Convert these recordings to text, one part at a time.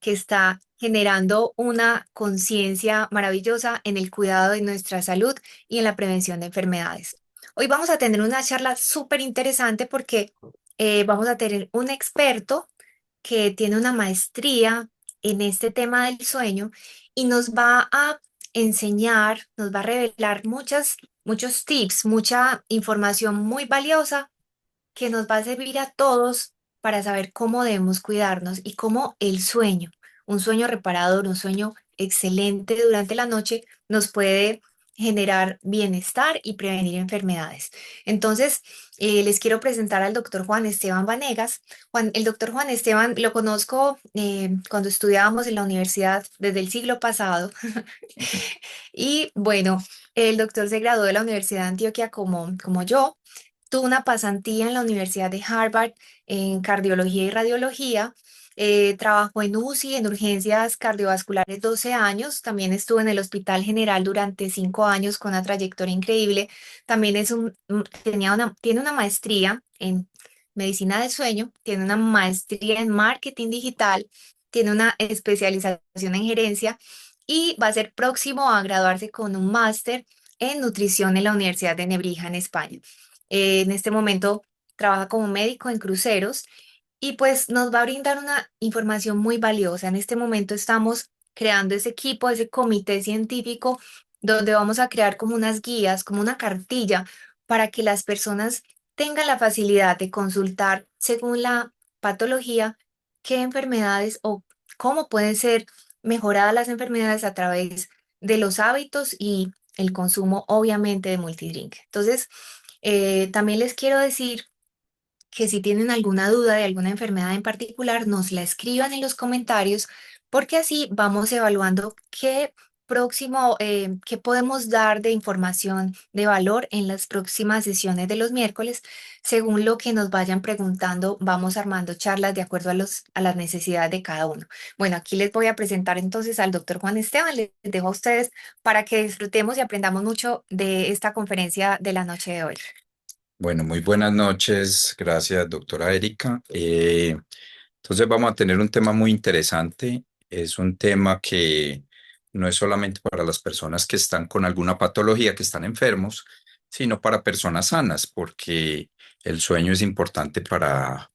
que está generando una conciencia maravillosa en el cuidado de nuestra salud y en la prevención de enfermedades. Hoy vamos a tener una charla súper interesante porque vamos a tener un experto que tiene una maestría en este tema del sueño y nos va a enseñar, nos va a revelar muchos tips, mucha información muy valiosa que nos va a servir a todos para saber cómo debemos cuidarnos y cómo el sueño, un sueño reparador, un sueño excelente durante la noche, nos puede generar bienestar y prevenir enfermedades. Entonces, les quiero presentar al doctor Juan Esteban Vanegas. El doctor Juan Esteban lo conozco cuando estudiábamos en la universidad desde el siglo pasado. Y bueno, el doctor se graduó de la Universidad de Antioquia como yo. Tuvo una pasantía en la Universidad de Harvard en cardiología y radiología. Trabajó en UCI, en urgencias cardiovasculares 12 años. También estuvo en el Hospital General durante 5 años con una trayectoria increíble. También tiene una maestría en medicina del sueño, tiene una maestría en marketing digital, tiene una especialización en gerencia y va a ser próximo a graduarse con un máster en nutrición en la Universidad de Nebrija en España. En este momento trabaja como médico en cruceros y pues nos va a brindar una información muy valiosa. En este momento estamos creando ese equipo, ese comité científico, donde vamos a crear como unas guías, como una cartilla, para que las personas tengan la facilidad de consultar según la patología qué enfermedades o cómo pueden ser mejoradas las enfermedades a través de los hábitos y el consumo, obviamente, de multidrink. Entonces, también les quiero decir que si tienen alguna duda de alguna enfermedad en particular, nos la escriban en los comentarios, porque así vamos evaluando qué podemos dar de información de valor en las próximas sesiones de los miércoles. Según lo que nos vayan preguntando, vamos armando charlas de acuerdo a las necesidades de cada uno. Bueno, aquí les voy a presentar entonces al doctor Juan Esteban. Les dejo a ustedes para que disfrutemos y aprendamos mucho de esta conferencia de la noche de hoy. Bueno, muy buenas noches. Gracias, doctora Erika. Entonces vamos a tener un tema muy interesante. Es un tema que no es solamente para las personas que están con alguna patología, que están enfermos, sino para personas sanas, porque el sueño es importante para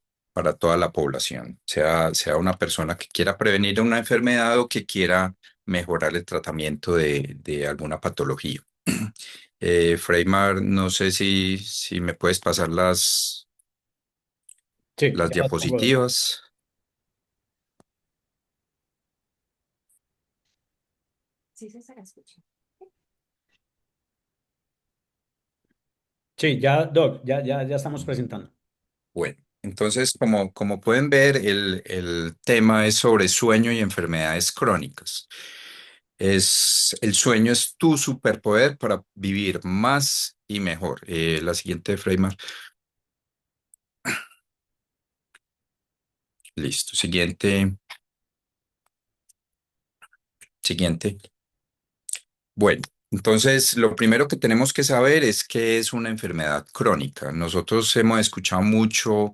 toda la población, sea una persona que quiera prevenir una enfermedad o que quiera mejorar el tratamiento de alguna patología. Freymar, no sé si me puedes pasar Sí, las ya las pongo, doctor. diapositivas. Sí, se la escucha. Sí, ya, Doc, ya estamos presentando. Bueno, entonces, como pueden ver, el tema es sobre sueño y enfermedades crónicas. El sueño es tu superpoder para vivir más y mejor. La siguiente, Freymar. Listo. Siguiente. Bueno, entonces lo primero que tenemos que saber es qué es una enfermedad crónica. Nosotros hemos escuchado mucho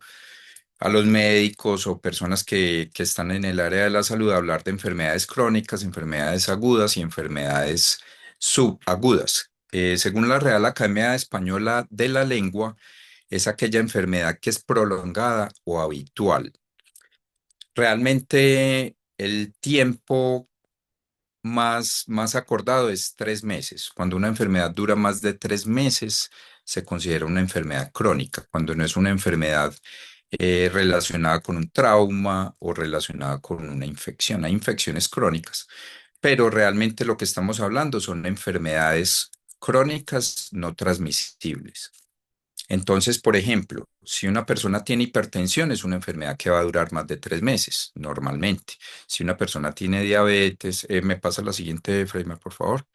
a los médicos o personas que están en el área de la salud hablar de enfermedades crónicas, enfermedades agudas y enfermedades subagudas. Según la Real Academia Española de la Lengua, es aquella enfermedad que es prolongada o habitual. Realmente el tiempo más acordado es 3 meses. Cuando una enfermedad dura más de 3 meses, se considera una enfermedad crónica. Cuando no es una enfermedad relacionada con un trauma o relacionada con una infección. Hay infecciones crónicas, pero realmente lo que estamos hablando son enfermedades crónicas no transmisibles. Entonces, por ejemplo, si una persona tiene hipertensión, es una enfermedad que va a durar más de 3 meses, normalmente. Si una persona tiene diabetes, me pasa la siguiente, Freima, por favor.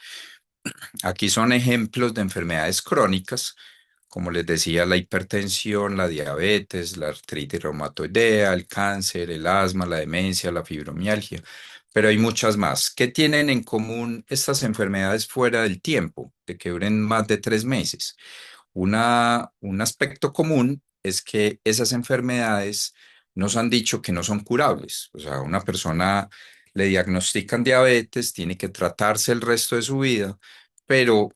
Aquí son ejemplos de enfermedades crónicas, como les decía, la hipertensión, la diabetes, la artritis reumatoidea, el cáncer, el asma, la demencia, la fibromialgia, pero hay muchas más. ¿Qué tienen en común estas enfermedades fuera del tiempo, de que duren más de 3 meses? Un aspecto común es que esas enfermedades nos han dicho que no son curables. O sea, una persona le diagnostican diabetes, tiene que tratarse el resto de su vida, pero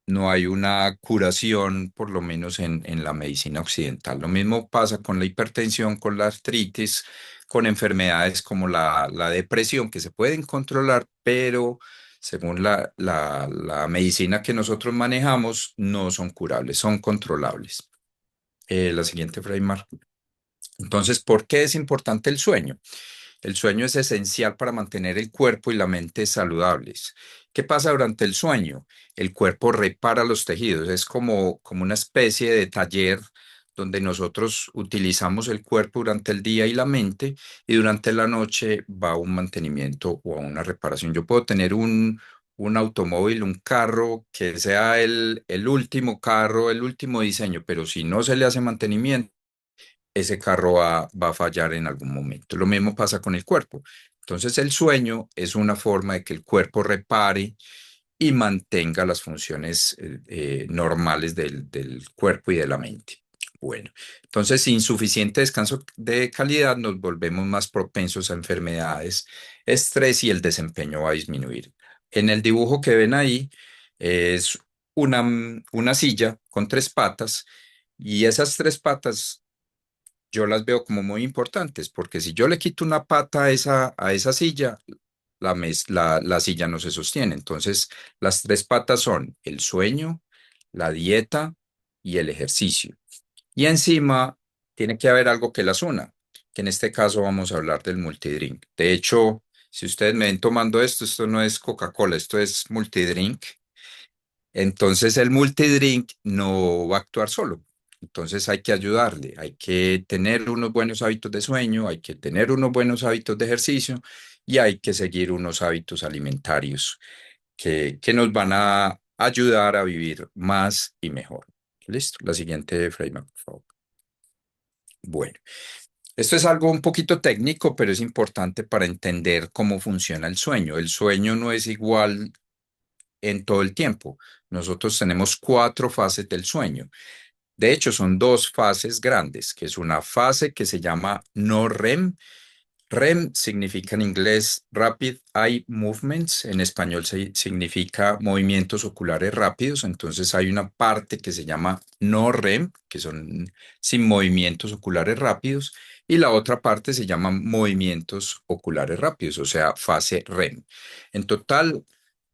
no hay una curación, por lo menos en la medicina occidental. Lo mismo pasa con la hipertensión, con la artritis, con enfermedades como la depresión, que se pueden controlar, pero según la medicina que nosotros manejamos, no son curables, son controlables. La siguiente, Freymar. Entonces, ¿por qué es importante el sueño? El sueño es esencial para mantener el cuerpo y la mente saludables. ¿Qué pasa durante el sueño? El cuerpo repara los tejidos. Es como una especie de taller donde nosotros utilizamos el cuerpo durante el día y la mente, y durante la noche va a un mantenimiento o a una reparación. Yo puedo tener un automóvil, un carro que sea el último carro, el último diseño, pero si no se le hace mantenimiento, ese carro va a fallar en algún momento. Lo mismo pasa con el cuerpo. Entonces el sueño es una forma de que el cuerpo repare y mantenga las funciones normales del cuerpo y de la mente. Bueno, entonces sin suficiente descanso de calidad nos volvemos más propensos a enfermedades, estrés y el desempeño va a disminuir. En el dibujo que ven ahí es una silla con tres patas, y esas tres patas yo las veo como muy importantes, porque si yo le quito una pata a esa silla, la silla no se sostiene. Entonces, las tres patas son el sueño, la dieta y el ejercicio. Y encima tiene que haber algo que las una, que en este caso vamos a hablar del multidrink. De hecho, si ustedes me ven tomando esto no es Coca-Cola, esto es multidrink. Entonces el multidrink no va a actuar solo. Entonces hay que ayudarle, hay que tener unos buenos hábitos de sueño, hay que tener unos buenos hábitos de ejercicio y hay que seguir unos hábitos alimentarios que nos van a ayudar a vivir más y mejor. Listo. La siguiente, Freima, por favor. Bueno, esto es algo un poquito técnico, pero es importante para entender cómo funciona el sueño. El sueño no es igual en todo el tiempo. Nosotros tenemos cuatro fases del sueño. De hecho, son dos fases grandes, que es una fase que se llama no REM. REM significa en inglés Rapid Eye Movements, en español significa movimientos oculares rápidos. Entonces hay una parte que se llama no REM, que son sin movimientos oculares rápidos, y la otra parte se llama movimientos oculares rápidos, o sea, fase REM. En total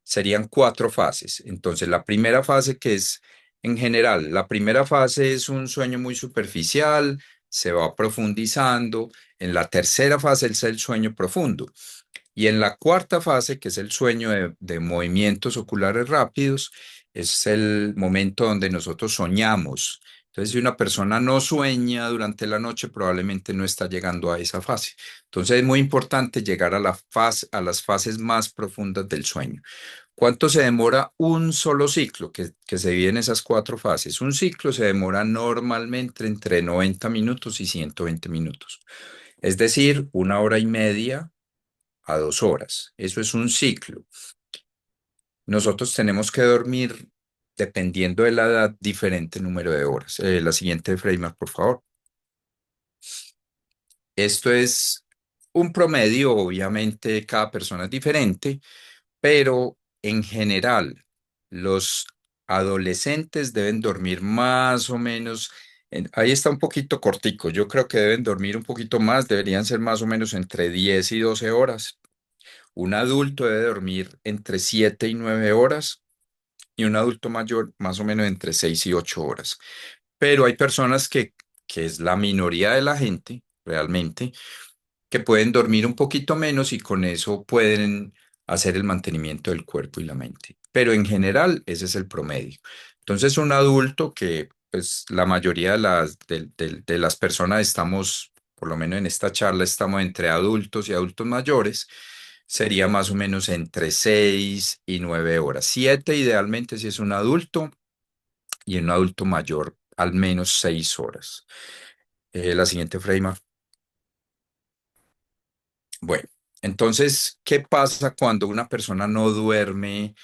serían cuatro fases. Entonces, la primera fase, que es en general, la primera fase es un sueño muy superficial, se va profundizando. En la tercera fase es el sueño profundo. Y en la cuarta fase, que es el sueño de movimientos oculares rápidos, es el momento donde nosotros soñamos. Entonces, si una persona no sueña durante la noche, probablemente no está llegando a esa fase. Entonces, es muy importante llegar a las fases más profundas del sueño. ¿Cuánto se demora un solo ciclo que se divide en esas cuatro fases? Un ciclo se demora normalmente entre 90 minutos y 120 minutos. Es decir, 1 hora y media a 2 horas. Eso es un ciclo. Nosotros tenemos que dormir, dependiendo de la edad, diferente número de horas. La siguiente, Freymar, por favor. Esto es un promedio, obviamente cada persona es diferente, pero en general los adolescentes deben dormir más o menos, ahí está un poquito cortico, yo creo que deben dormir un poquito más, deberían ser más o menos entre 10 y 12 horas. Un adulto debe dormir entre 7 y 9 horas y un adulto mayor más o menos entre 6 y 8 horas. Pero hay personas que es la minoría de la gente realmente, que pueden dormir un poquito menos y con eso pueden hacer el mantenimiento del cuerpo y la mente. Pero en general ese es el promedio. Entonces un adulto que pues la mayoría de las personas estamos, por lo menos en esta charla, estamos entre adultos y adultos mayores, sería más o menos entre 6 y 9 horas. 7 idealmente si es un adulto, y en un adulto mayor al menos 6 horas. La siguiente, frame. Bueno, entonces, ¿qué pasa cuando una persona no duerme?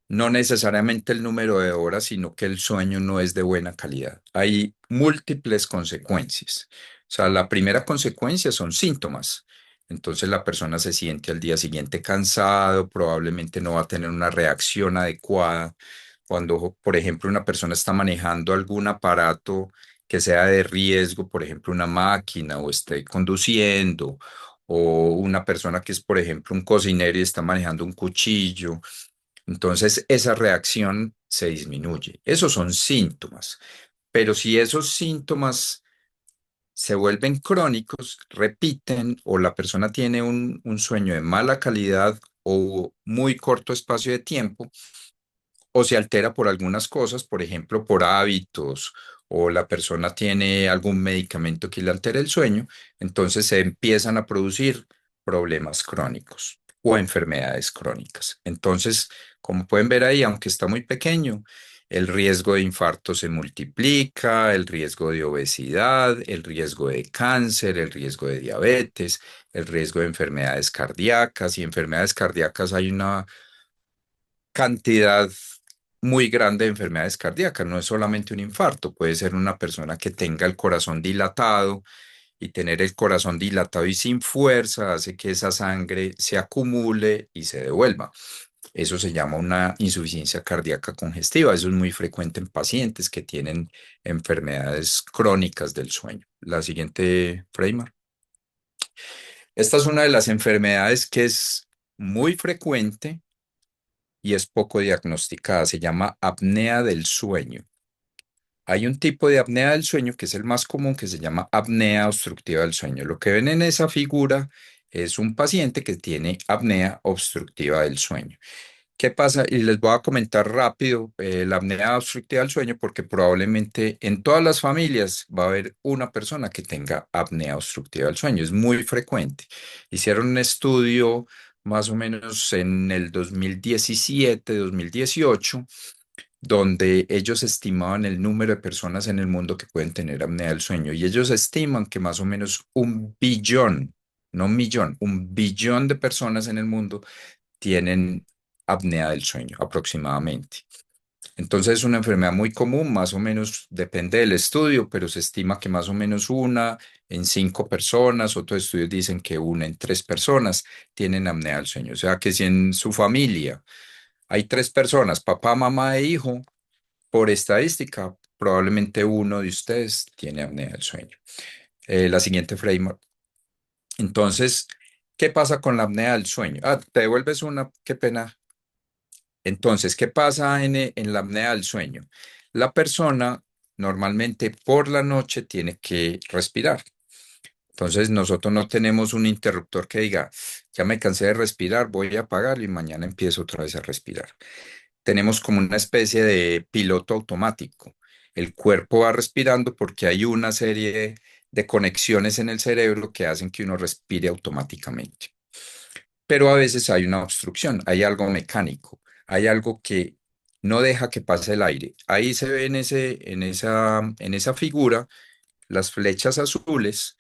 No necesariamente el número de horas, sino que el sueño no es de buena calidad. Hay múltiples consecuencias. sea, la primera consecuencia son síntomas. Entonces la persona se siente al día siguiente cansado, probablemente no va a tener una reacción adecuada. Cuando, por ejemplo, una persona está manejando algún aparato que sea de riesgo, por ejemplo, una máquina o esté conduciendo, o una persona que es, por ejemplo, un cocinero y está manejando un cuchillo, entonces esa reacción se disminuye. Esos son síntomas. Pero si esos síntomas se vuelven crónicos, repiten o la persona tiene un sueño de mala calidad o muy corto espacio de tiempo, o se altera por algunas cosas, por ejemplo, por hábitos, o la persona tiene algún medicamento que le altera el sueño, entonces se empiezan a producir problemas crónicos o enfermedades crónicas. Entonces, como pueden ver ahí, aunque está muy pequeño, el riesgo de infarto se multiplica, el riesgo de obesidad, el riesgo de cáncer, el riesgo de diabetes, el riesgo de enfermedades cardíacas. Y enfermedades cardíacas hay una cantidad muy grande de enfermedades cardíacas. No es solamente un infarto, puede ser una persona que tenga el corazón dilatado, y tener el corazón dilatado y sin fuerza hace que esa sangre se acumule y se devuelva. Eso se llama una insuficiencia cardíaca congestiva. Eso es muy frecuente en pacientes que tienen enfermedades crónicas del sueño. La siguiente, Freymar. Esta es una de las enfermedades que es muy frecuente y es poco diagnosticada. Se llama apnea del sueño. Hay un tipo de apnea del sueño que es el más común, que se llama apnea obstructiva del sueño. Lo que ven en esa figura es un paciente que tiene apnea obstructiva del sueño. ¿Qué pasa? Y les voy a comentar rápido la apnea obstructiva del sueño porque probablemente en todas las familias va a haber una persona que tenga apnea obstructiva del sueño. Es muy frecuente. Hicieron un estudio más o menos en el 2017, 2018, donde ellos estimaban el número de personas en el mundo que pueden tener apnea del sueño. Y ellos estiman que más o menos 1 billón, no 1 millón, 1 billón de personas en el mundo tienen apnea del sueño aproximadamente. Entonces es una enfermedad muy común, más o menos depende del estudio, pero se estima que más o menos 1 en 5 personas, otros estudios dicen que 1 en 3 personas tienen apnea del sueño. O sea que si en su familia hay 3 personas, papá, mamá e hijo, por estadística, probablemente uno de ustedes tiene apnea del sueño. La siguiente frame. Entonces, ¿qué pasa con la apnea del sueño? Ah, te devuelves una, qué pena. Entonces, ¿qué pasa en la apnea del sueño? La persona normalmente por la noche tiene que respirar. Entonces, nosotros no tenemos un interruptor que diga, ya me cansé de respirar, voy a apagarlo y mañana empiezo otra vez a respirar. Tenemos como una especie de piloto automático. El cuerpo va respirando porque hay una serie de conexiones en el cerebro que hacen que uno respire automáticamente. Pero a veces hay una obstrucción, hay algo mecánico, hay algo que no deja que pase el aire. Ahí se ve en esa figura, las flechas azules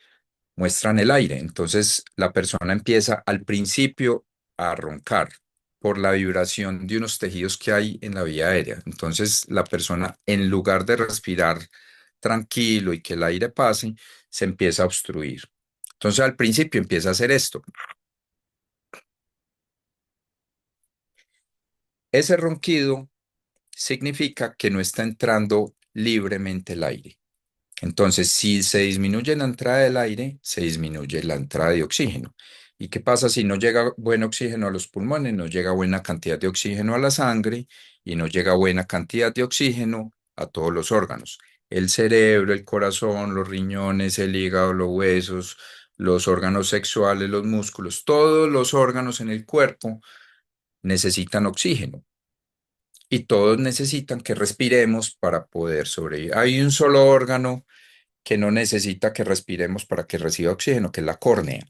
muestran el aire. Entonces la persona empieza al principio a roncar por la vibración de unos tejidos que hay en la vía aérea. Entonces la persona, en lugar de respirar tranquilo y que el aire pase, se empieza a obstruir. Entonces al principio empieza a hacer esto. Ese ronquido significa que no está entrando libremente el aire. Entonces, si se disminuye la entrada del aire, se disminuye la entrada de oxígeno. ¿Y qué pasa si no llega buen oxígeno a los pulmones? No llega buena cantidad de oxígeno a la sangre y no llega buena cantidad de oxígeno a todos los órganos. El cerebro, el corazón, los riñones, el hígado, los huesos, los órganos sexuales, los músculos, todos los órganos en el cuerpo necesitan oxígeno y todos necesitan que respiremos para poder sobrevivir. Hay un solo órgano que no necesita que respiremos para que reciba oxígeno, que es la córnea.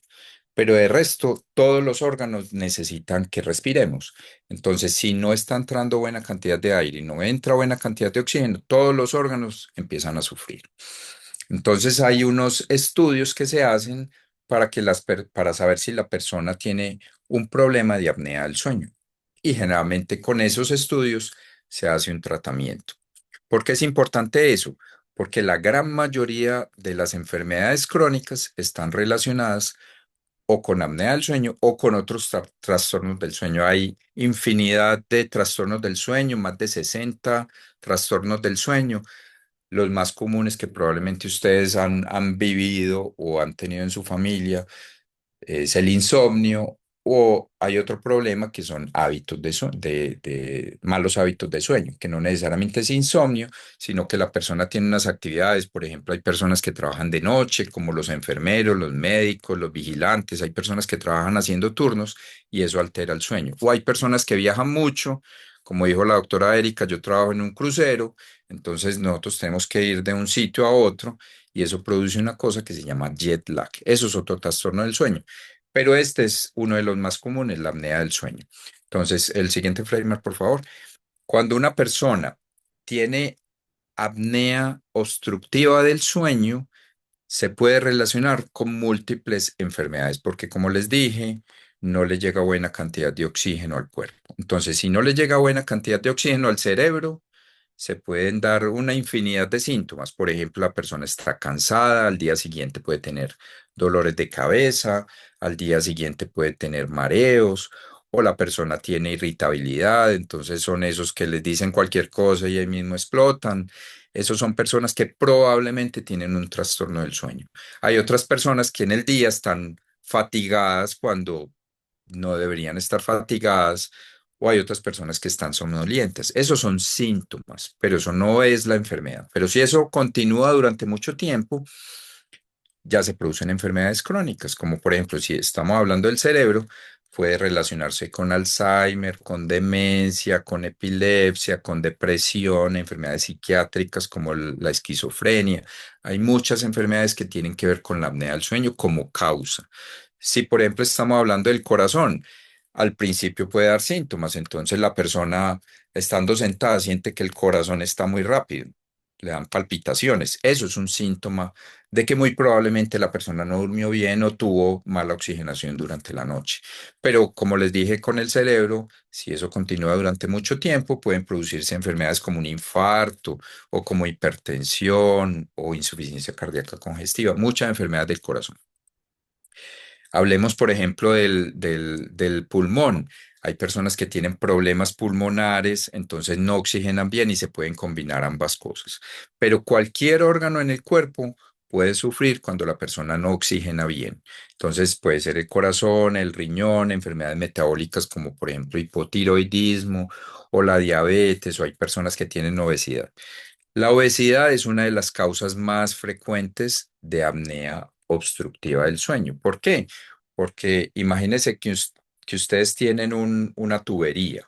Pero de resto, todos los órganos necesitan que respiremos. Entonces, si no está entrando buena cantidad de aire y no entra buena cantidad de oxígeno, todos los órganos empiezan a sufrir. Entonces, hay unos estudios que se hacen para saber si la persona tiene un problema de apnea del sueño. Y generalmente con esos estudios se hace un tratamiento. ¿Por qué es importante eso? porque la gran mayoría de las enfermedades crónicas están relacionadas o con apnea del sueño o con otros trastornos del sueño. Hay infinidad de trastornos del sueño, más de 60 trastornos del sueño. Los más comunes que probablemente ustedes han vivido o han tenido en su familia es el insomnio, o hay otro problema que son hábitos de malos hábitos de sueño, que no necesariamente es insomnio, sino que la persona tiene unas actividades. Por ejemplo, hay personas que trabajan de noche, como los enfermeros, los médicos, los vigilantes. Hay personas que trabajan haciendo turnos y eso altera el sueño. O hay personas que viajan mucho. Como dijo la doctora Erika, yo trabajo en un crucero, entonces nosotros tenemos que ir de un sitio a otro y eso produce una cosa que se llama jet lag. Eso es otro trastorno del sueño. Pero este es uno de los más comunes, la apnea del sueño. Entonces, el siguiente framer, por favor. Cuando una persona tiene apnea obstructiva del sueño, se puede relacionar con múltiples enfermedades, porque como les dije, no le llega buena cantidad de oxígeno al cuerpo. Entonces, si no le llega buena cantidad de oxígeno al cerebro, se pueden dar una infinidad de síntomas. Por ejemplo, la persona está cansada, al día siguiente puede tener dolores de cabeza, al día siguiente puede tener mareos, o la persona tiene irritabilidad, entonces son esos que les dicen cualquier cosa y ahí mismo explotan. Esos son personas que probablemente tienen un trastorno del sueño. Hay otras personas que en el día están fatigadas cuando no deberían estar fatigadas, o hay otras personas que están somnolientas. Esos son síntomas, pero eso no es la enfermedad. Pero si eso continúa durante mucho tiempo, ya se producen enfermedades crónicas, como por ejemplo, si estamos hablando del cerebro, puede relacionarse con Alzheimer, con demencia, con epilepsia, con depresión, enfermedades psiquiátricas como la esquizofrenia. Hay muchas enfermedades que tienen que ver con la apnea del sueño como causa. Si por ejemplo estamos hablando del corazón, al principio puede dar síntomas, entonces la persona estando sentada siente que el corazón está muy rápido, le dan palpitaciones. Eso es un síntoma de que muy probablemente la persona no durmió bien o tuvo mala oxigenación durante la noche. Pero como les dije con el cerebro, si eso continúa durante mucho tiempo, pueden producirse enfermedades como un infarto o como hipertensión o insuficiencia cardíaca congestiva, muchas enfermedades del corazón. Hablemos, por ejemplo, del pulmón. Hay personas que tienen problemas pulmonares, entonces no oxigenan bien y se pueden combinar ambas cosas. Pero cualquier órgano en el cuerpo puede sufrir cuando la persona no oxigena bien. Entonces puede ser el corazón, el riñón, enfermedades metabólicas como por ejemplo hipotiroidismo o la diabetes, o hay personas que tienen obesidad. La obesidad es una de las causas más frecuentes de apnea obstructiva del sueño. ¿Por qué? Porque imagínense que ustedes tienen una tubería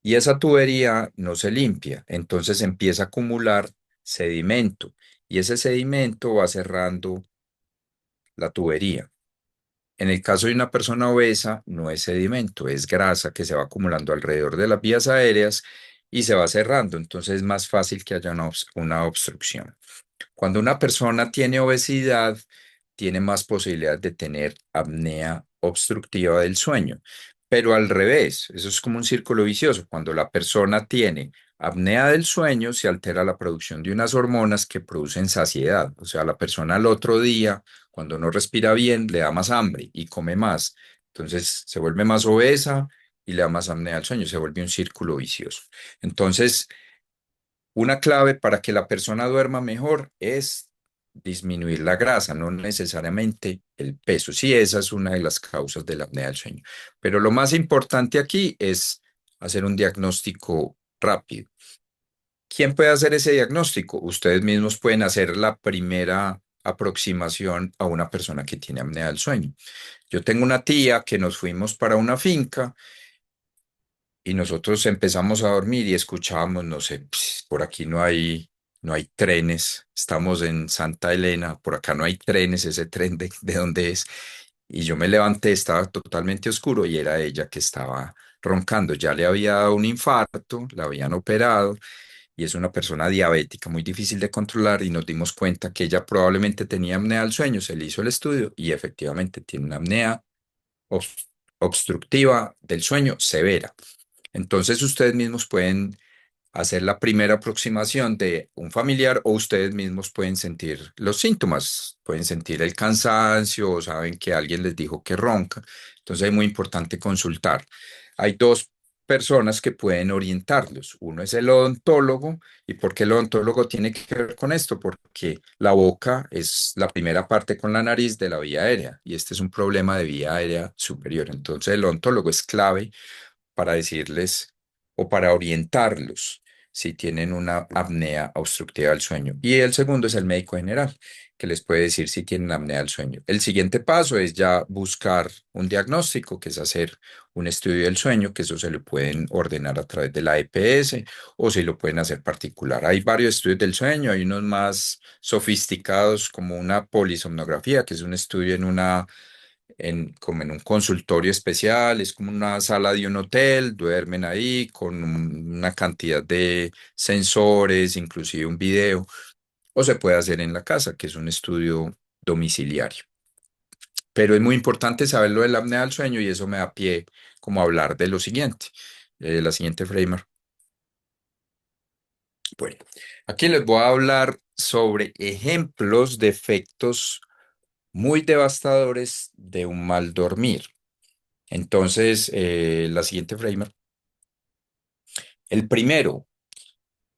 y esa tubería no se limpia, entonces empieza a acumular sedimento y ese sedimento va cerrando la tubería. En el caso de una persona obesa, no es sedimento, es grasa que se va acumulando alrededor de las vías aéreas y se va cerrando, entonces es más fácil que haya una obstrucción. Cuando una persona tiene obesidad, tiene más posibilidad de tener apnea obstructiva del sueño. Pero al revés, eso es como un círculo vicioso. Cuando la persona tiene apnea del sueño, se altera la producción de unas hormonas que producen saciedad. O sea, la persona al otro día, cuando no respira bien, le da más hambre y come más. Entonces se vuelve más obesa y le da más apnea del sueño. Se vuelve un círculo vicioso. Entonces, una clave para que la persona duerma mejor es disminuir la grasa, no necesariamente el peso. Sí, esa es una de las causas de la apnea del sueño. Pero lo más importante aquí es hacer un diagnóstico rápido. ¿Quién puede hacer ese diagnóstico? Ustedes mismos pueden hacer la primera aproximación a una persona que tiene apnea del sueño. Yo tengo una tía que nos fuimos para una finca y nosotros empezamos a dormir y escuchábamos, no sé, por aquí no hay trenes, estamos en Santa Elena, por acá no hay trenes, ese tren de dónde es. Y yo me levanté, estaba totalmente oscuro y era ella que estaba roncando. Ya le había dado un infarto, la habían operado y es una persona diabética muy difícil de controlar y nos dimos cuenta que ella probablemente tenía apnea del sueño. Se le hizo el estudio y efectivamente tiene una apnea obs- obstructiva del sueño severa. Entonces ustedes mismos pueden hacer la primera aproximación de un familiar o ustedes mismos pueden sentir los síntomas, pueden sentir el cansancio o saben que alguien les dijo que ronca. Entonces es muy importante consultar. Hay dos personas que pueden orientarlos. Uno es el odontólogo. ¿Y por qué el odontólogo tiene que ver con esto? Porque la boca es la primera parte con la nariz de la vía aérea y este es un problema de vía aérea superior. Entonces el odontólogo es clave para decirles o para orientarlos si tienen una apnea obstructiva del sueño. Y el segundo es el médico general, que les puede decir si tienen apnea del sueño. El siguiente paso es ya buscar un diagnóstico, que es hacer un estudio del sueño, que eso se lo pueden ordenar a través de la EPS o si lo pueden hacer particular. Hay varios estudios del sueño, hay unos más sofisticados como una polisomnografía, que es un estudio como en un consultorio especial, es como una sala de un hotel, duermen ahí con una cantidad de sensores, inclusive un video, o se puede hacer en la casa, que es un estudio domiciliario. Pero es muy importante saber lo del apnea del sueño y eso me da pie como a hablar de lo siguiente, la siguiente framer. Bueno, aquí les voy a hablar sobre ejemplos de efectos muy devastadores de un mal dormir. Entonces, la siguiente framer. El primero,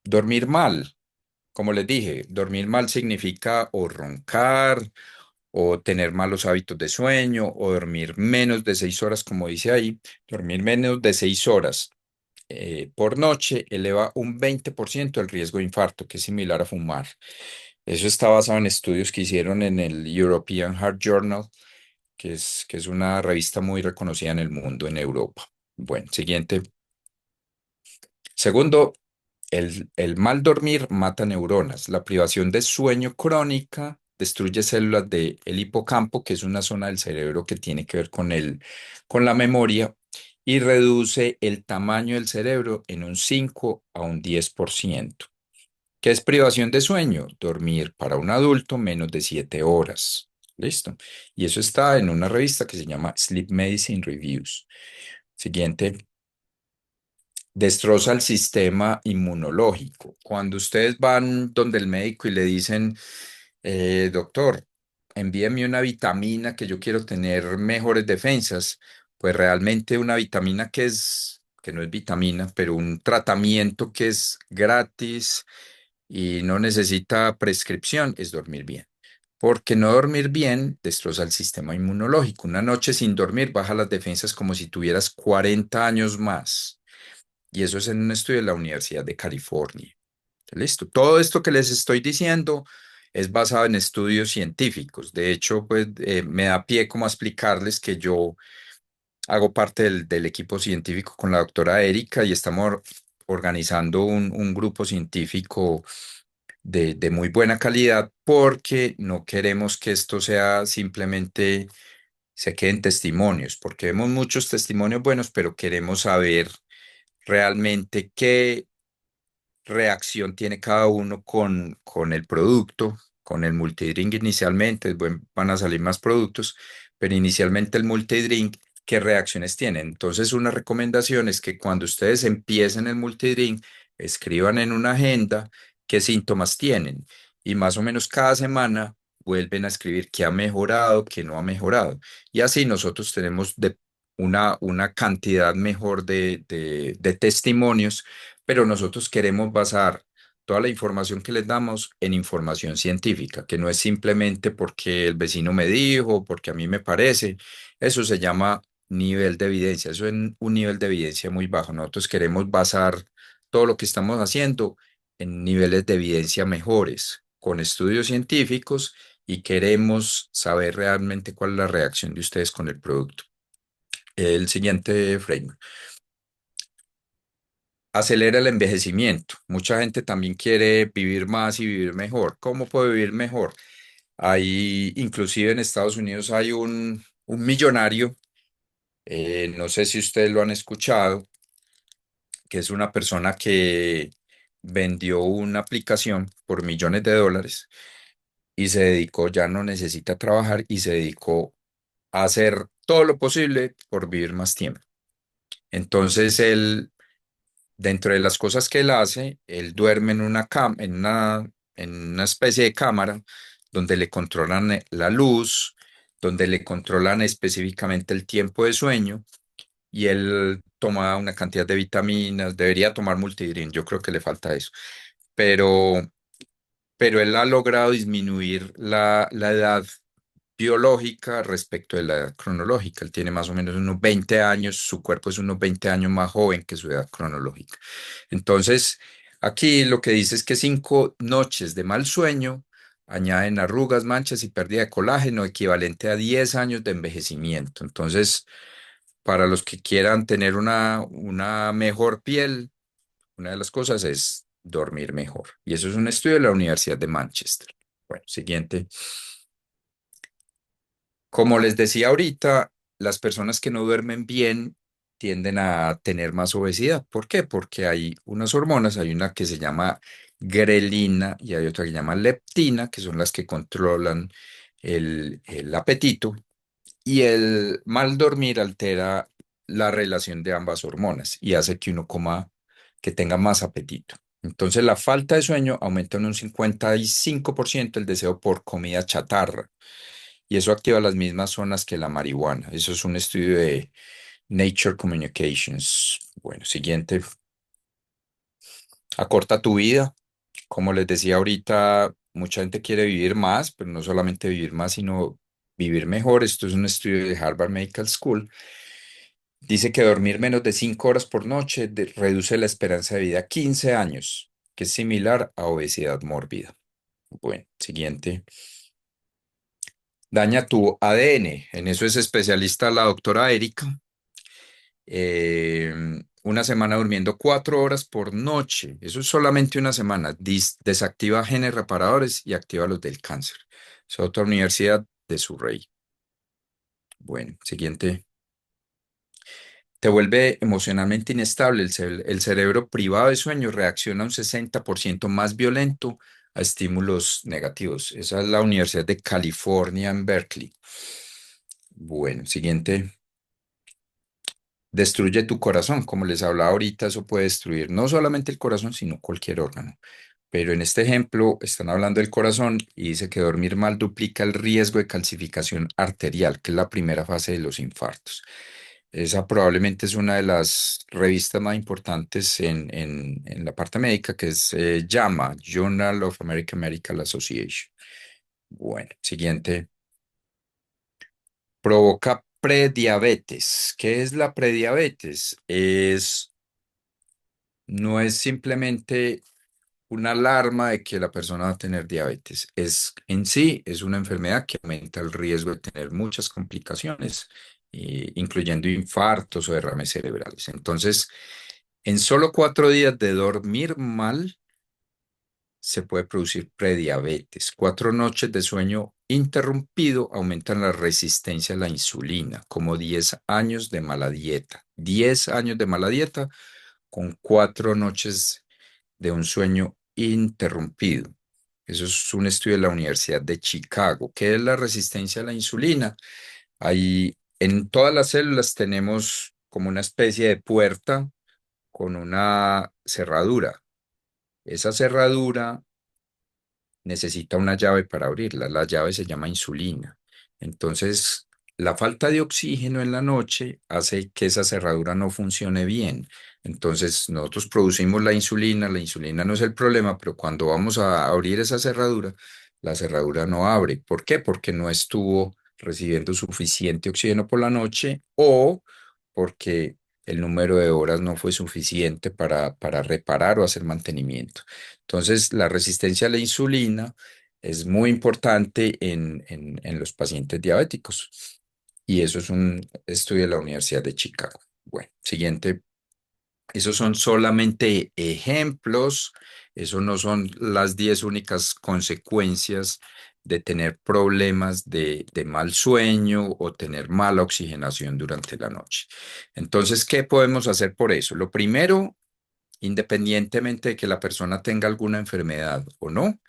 dormir mal. Como les dije, dormir mal significa o roncar, o tener malos hábitos de sueño, o dormir menos de 6 horas, como dice ahí. Dormir menos de 6 horas por noche eleva un 20% el riesgo de infarto, que es similar a fumar. Eso está basado en estudios que hicieron en el European Heart Journal, que es una revista muy reconocida en el mundo, en Europa. Bueno, siguiente. Segundo, el mal dormir mata neuronas. La privación de sueño crónica destruye células del hipocampo, que es una zona del cerebro que tiene que ver con la memoria, y reduce el tamaño del cerebro en un 5 a un 10%. ¿Qué es privación de sueño? Dormir para un adulto menos de 7 horas. Listo. Y eso está en una revista que se llama Sleep Medicine Reviews. Siguiente. Destroza el sistema inmunológico. Cuando ustedes van donde el médico y le dicen, doctor, envíeme una vitamina que yo quiero tener mejores defensas, pues realmente una vitamina que no es vitamina, pero un tratamiento que es gratis y no necesita prescripción, es dormir bien. Porque no dormir bien destroza el sistema inmunológico. Una noche sin dormir baja las defensas como si tuvieras 40 años más. Y eso es en un estudio de la Universidad de California. Listo. Todo esto que les estoy diciendo es basado en estudios científicos. De hecho, pues me da pie como a explicarles que yo hago parte del equipo científico con la doctora Erika y estamos organizando un grupo científico de muy buena calidad porque no queremos que esto sea simplemente se queden testimonios, porque vemos muchos testimonios buenos, pero queremos saber realmente qué reacción tiene cada uno con el producto, con el multidrink inicialmente, van a salir más productos, pero inicialmente el multidrink, ¿qué reacciones tiene? Entonces, una recomendación es que cuando ustedes empiecen el multidrink, escriban en una agenda qué síntomas tienen y más o menos cada semana vuelven a escribir qué ha mejorado, qué no ha mejorado. Y así nosotros tenemos una cantidad mejor de testimonios, pero nosotros queremos basar toda la información que les damos en información científica, que no es simplemente porque el vecino me dijo, porque a mí me parece. Eso se llama nivel de evidencia. Eso es un nivel de evidencia muy bajo. Nosotros queremos basar todo lo que estamos haciendo en niveles de evidencia mejores, con estudios científicos, y queremos saber realmente cuál es la reacción de ustedes con el producto. El siguiente frame. Acelera el envejecimiento. Mucha gente también quiere vivir más y vivir mejor. ¿Cómo puede vivir mejor? Inclusive en Estados Unidos hay un millonario, no sé si ustedes lo han escuchado, que es una persona que vendió una aplicación por $millones y se dedicó, ya no necesita trabajar y se dedicó a hacer todo lo posible por vivir más tiempo. Entonces él dentro de las cosas que él hace, él duerme en una en una especie de cámara donde le controlan la luz, donde le controlan específicamente el tiempo de sueño y él toma una cantidad de vitaminas, debería tomar multidrin, yo creo que le falta eso, pero, pero él ha logrado disminuir la edad biológica respecto de la edad cronológica. Él tiene más o menos unos 20 años, su cuerpo es unos 20 años más joven que su edad cronológica. Entonces, aquí lo que dice es que 5 noches de mal sueño añaden arrugas, manchas y pérdida de colágeno, equivalente a 10 años de envejecimiento. Entonces, para los que quieran tener una mejor piel, una de las cosas es dormir mejor. Y eso es un estudio de la Universidad de Manchester. Bueno, siguiente. Como les decía ahorita, las personas que no duermen bien tienden a tener más obesidad. ¿Por qué? Porque hay unas hormonas, hay una que se llama grelina y hay otra que se llama leptina, que son las que controlan el apetito. Y el mal dormir altera la relación de ambas hormonas y hace que uno coma, que tenga más apetito. Entonces, la falta de sueño aumenta en un 55% el deseo por comida chatarra y eso activa las mismas zonas que la marihuana. Eso es un estudio de Nature Communications. Bueno, siguiente. Acorta tu vida. Como les decía ahorita, mucha gente quiere vivir más, pero no solamente vivir más, sino vivir mejor. Esto es un estudio de Harvard Medical School. Dice que dormir menos de 5 horas por noche reduce la esperanza de vida a 15 años, que es similar a obesidad mórbida. Bueno, siguiente. Daña tu ADN. En eso es especialista la doctora Erika. Una semana durmiendo 4 horas por noche. Eso es solamente una semana. Desactiva genes reparadores y activa los del cáncer. Es otra universidad de Surrey. Bueno, siguiente. Te vuelve emocionalmente inestable. El cerebro privado de sueño reacciona un 60% más violento a estímulos negativos. Esa es la Universidad de California en Berkeley. Bueno, siguiente. Destruye tu corazón. Como les hablaba ahorita, eso puede destruir no solamente el corazón, sino cualquier órgano. Pero en este ejemplo están hablando del corazón y dice que dormir mal duplica el riesgo de calcificación arterial, que es la primera fase de los infartos. Esa probablemente es una de las revistas más importantes en la parte médica, que es JAMA, Journal of American Medical Association. Bueno, siguiente. Provoca prediabetes. ¿Qué es la prediabetes? No es simplemente una alarma de que la persona va a tener diabetes. En sí, es una enfermedad que aumenta el riesgo de tener muchas complicaciones, incluyendo infartos o derrames cerebrales. Entonces, en solo 4 días de dormir mal, se puede producir prediabetes. 4 noches de sueño interrumpido aumentan la resistencia a la insulina, como 10 años de mala dieta. 10 años de mala dieta con 4 noches de un sueño interrumpido. Eso es un estudio de la Universidad de Chicago. ¿Qué es la resistencia a la insulina? Ahí en todas las células tenemos como una especie de puerta con una cerradura. Esa cerradura necesita una llave para abrirla. La llave se llama insulina. Entonces, la falta de oxígeno en la noche hace que esa cerradura no funcione bien. Entonces, nosotros producimos la insulina no es el problema, pero cuando vamos a abrir esa cerradura, la cerradura no abre. ¿Por qué? Porque no estuvo recibiendo suficiente oxígeno por la noche o porque el número de horas no fue suficiente para reparar o hacer mantenimiento. Entonces, la resistencia a la insulina es muy importante en los pacientes diabéticos. Y eso es un estudio de la Universidad de Chicago. Bueno, siguiente. Esos son solamente ejemplos. Eso no son las 10 únicas consecuencias de tener problemas de mal sueño o tener mala oxigenación durante la noche. Entonces, ¿qué podemos hacer por eso? Lo primero, independientemente de que la persona tenga alguna enfermedad o no,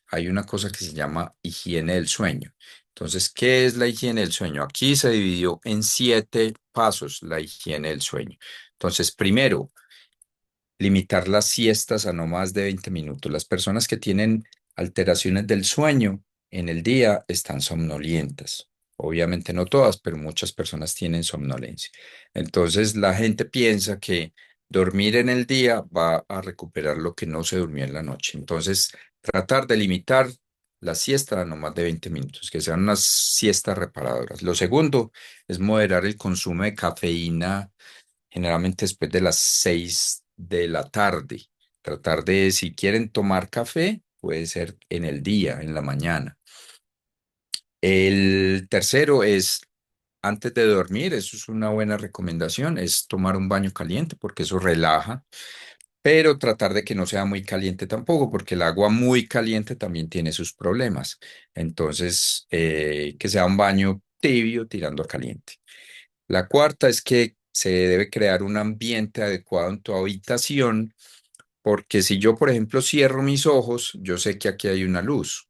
hay una cosa que se llama higiene del sueño. Entonces, ¿qué es la higiene del sueño? Aquí se dividió en 7 pasos la higiene del sueño. Entonces, primero, limitar las siestas a no más de 20 minutos. Las personas que tienen alteraciones del sueño en el día están somnolientas. Obviamente no todas, pero muchas personas tienen somnolencia. Entonces la gente piensa que dormir en el día va a recuperar lo que no se durmió en la noche. Entonces, tratar de limitar la siesta a no más de 20 minutos, que sean unas siestas reparadoras. Lo segundo es moderar el consumo de cafeína generalmente después de las 6 de la tarde. Tratar de, si quieren tomar café, puede ser en el día, en la mañana. El tercero es, antes de dormir, eso es una buena recomendación, es tomar un baño caliente porque eso relaja, pero tratar de que no sea muy caliente tampoco, porque el agua muy caliente también tiene sus problemas. Entonces, que sea un baño tibio tirando a caliente. La cuarta es que se debe crear un ambiente adecuado en tu habitación, porque si yo, por ejemplo, cierro mis ojos, yo sé que aquí hay una luz.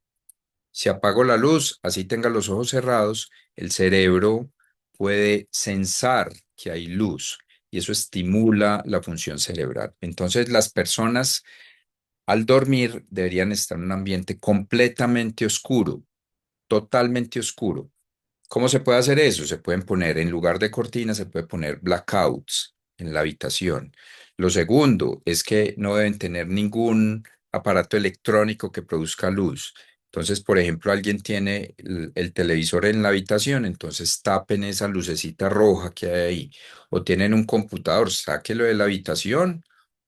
Si apago la luz, así tenga los ojos cerrados, el cerebro puede sensar que hay luz y eso estimula la función cerebral. Entonces, las personas al dormir deberían estar en un ambiente completamente oscuro, totalmente oscuro. ¿Cómo se puede hacer eso? Se pueden poner, en lugar de cortinas, se puede poner blackouts en la habitación. Lo segundo es que no deben tener ningún aparato electrónico que produzca luz. Entonces, por ejemplo, alguien tiene el televisor en la habitación, entonces tapen esa lucecita roja que hay ahí. O tienen un computador, sáquelo de la habitación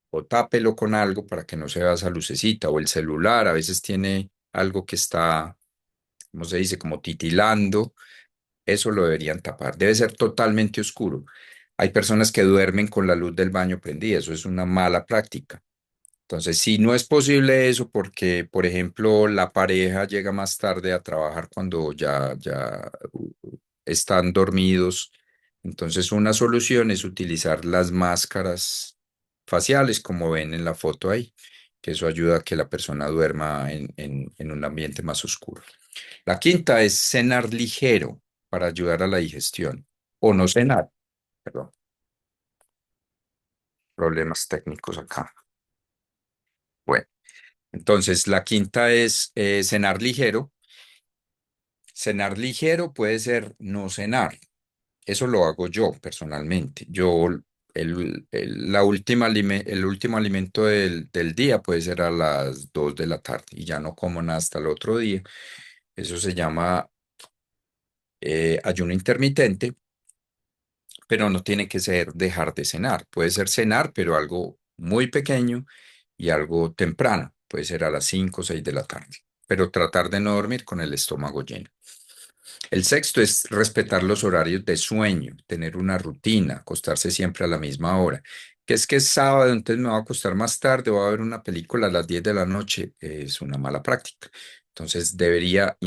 o tápelo con algo para que no se vea esa lucecita. O el celular, a veces tiene algo que está, ¿cómo se dice? Como titilando, eso lo deberían tapar. Debe ser totalmente oscuro. Hay personas que duermen con la luz del baño prendida. Eso es una mala práctica. Entonces, si no es posible eso porque, por ejemplo, la pareja llega más tarde a trabajar cuando ya están dormidos, entonces una solución es utilizar las máscaras faciales, como ven en la foto ahí, que eso ayuda a que la persona duerma en un ambiente más oscuro. La quinta es cenar ligero para ayudar a la digestión o no cenar, perdón, problemas técnicos acá. Bueno, entonces la quinta es cenar ligero. Cenar ligero puede ser no cenar. Eso lo hago yo personalmente. Yo, el último alimento del día puede ser a las 2 de la tarde y ya no como nada hasta el otro día. Eso se llama ayuno intermitente, pero no tiene que ser dejar de cenar. Puede ser cenar, pero algo muy pequeño y algo temprano. Puede ser a las 5 o 6 de la tarde, pero tratar de no dormir con el estómago lleno. El sexto es respetar los horarios de sueño, tener una rutina, acostarse siempre a la misma hora. Que es sábado, entonces me voy a acostar más tarde, voy a ver una película a las 10 de la noche. Es una mala práctica. Entonces debería,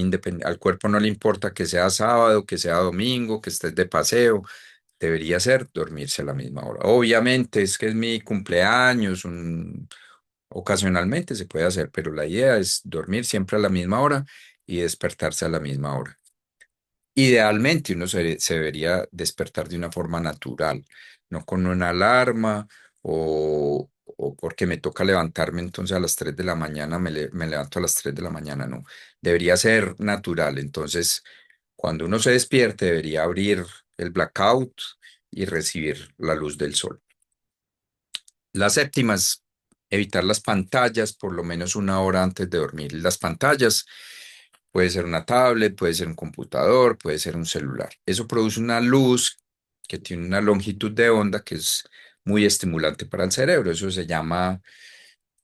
al cuerpo no le importa que sea sábado, que sea domingo, que estés de paseo, debería ser dormirse a la misma hora. Obviamente es que es mi cumpleaños, ocasionalmente se puede hacer, pero la idea es dormir siempre a la misma hora y despertarse a la misma hora. Idealmente uno se debería despertar de una forma natural, no con una alarma o porque me toca levantarme entonces a las 3 de la mañana, me levanto a las 3 de la mañana, no. Debería ser natural. Entonces, cuando uno se despierte, debería abrir el blackout y recibir la luz del sol. La séptima es evitar las pantallas por lo menos una hora antes de dormir. Las pantallas puede ser una tablet, puede ser un computador, puede ser un celular. Eso produce una luz que tiene una longitud de onda que es muy estimulante para el cerebro. Eso se llama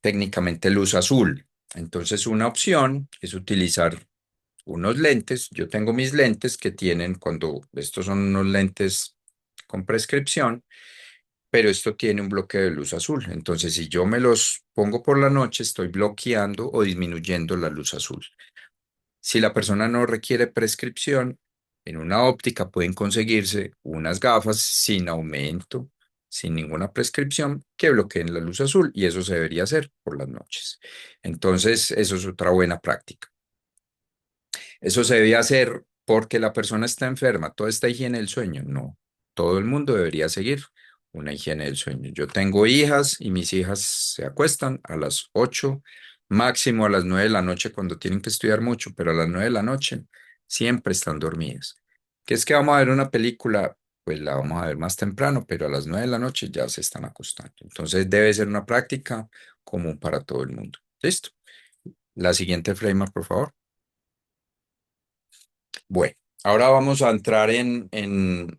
técnicamente luz azul. Entonces, una opción es utilizar unos lentes. Yo tengo mis lentes que tienen, cuando estos son unos lentes con prescripción, pero esto tiene un bloqueo de luz azul. Entonces, si yo me los pongo por la noche, estoy bloqueando o disminuyendo la luz azul. Si la persona no requiere prescripción, en una óptica pueden conseguirse unas gafas sin aumento, sin ninguna prescripción, que bloqueen la luz azul y eso se debería hacer por las noches. Entonces, eso es otra buena práctica. Eso se debe hacer porque la persona está enferma, toda esta higiene del sueño, no. Todo el mundo debería seguir una higiene del sueño. Yo tengo hijas y mis hijas se acuestan a las 8, máximo a las 9 de la noche cuando tienen que estudiar mucho, pero a las 9 de la noche siempre están dormidas. ¿Qué es que vamos a ver una película? Pues la vamos a ver más temprano, pero a las 9 de la noche ya se están acostando. Entonces debe ser una práctica común para todo el mundo. ¿Listo? La siguiente frame, por favor. Bueno, ahora vamos a entrar en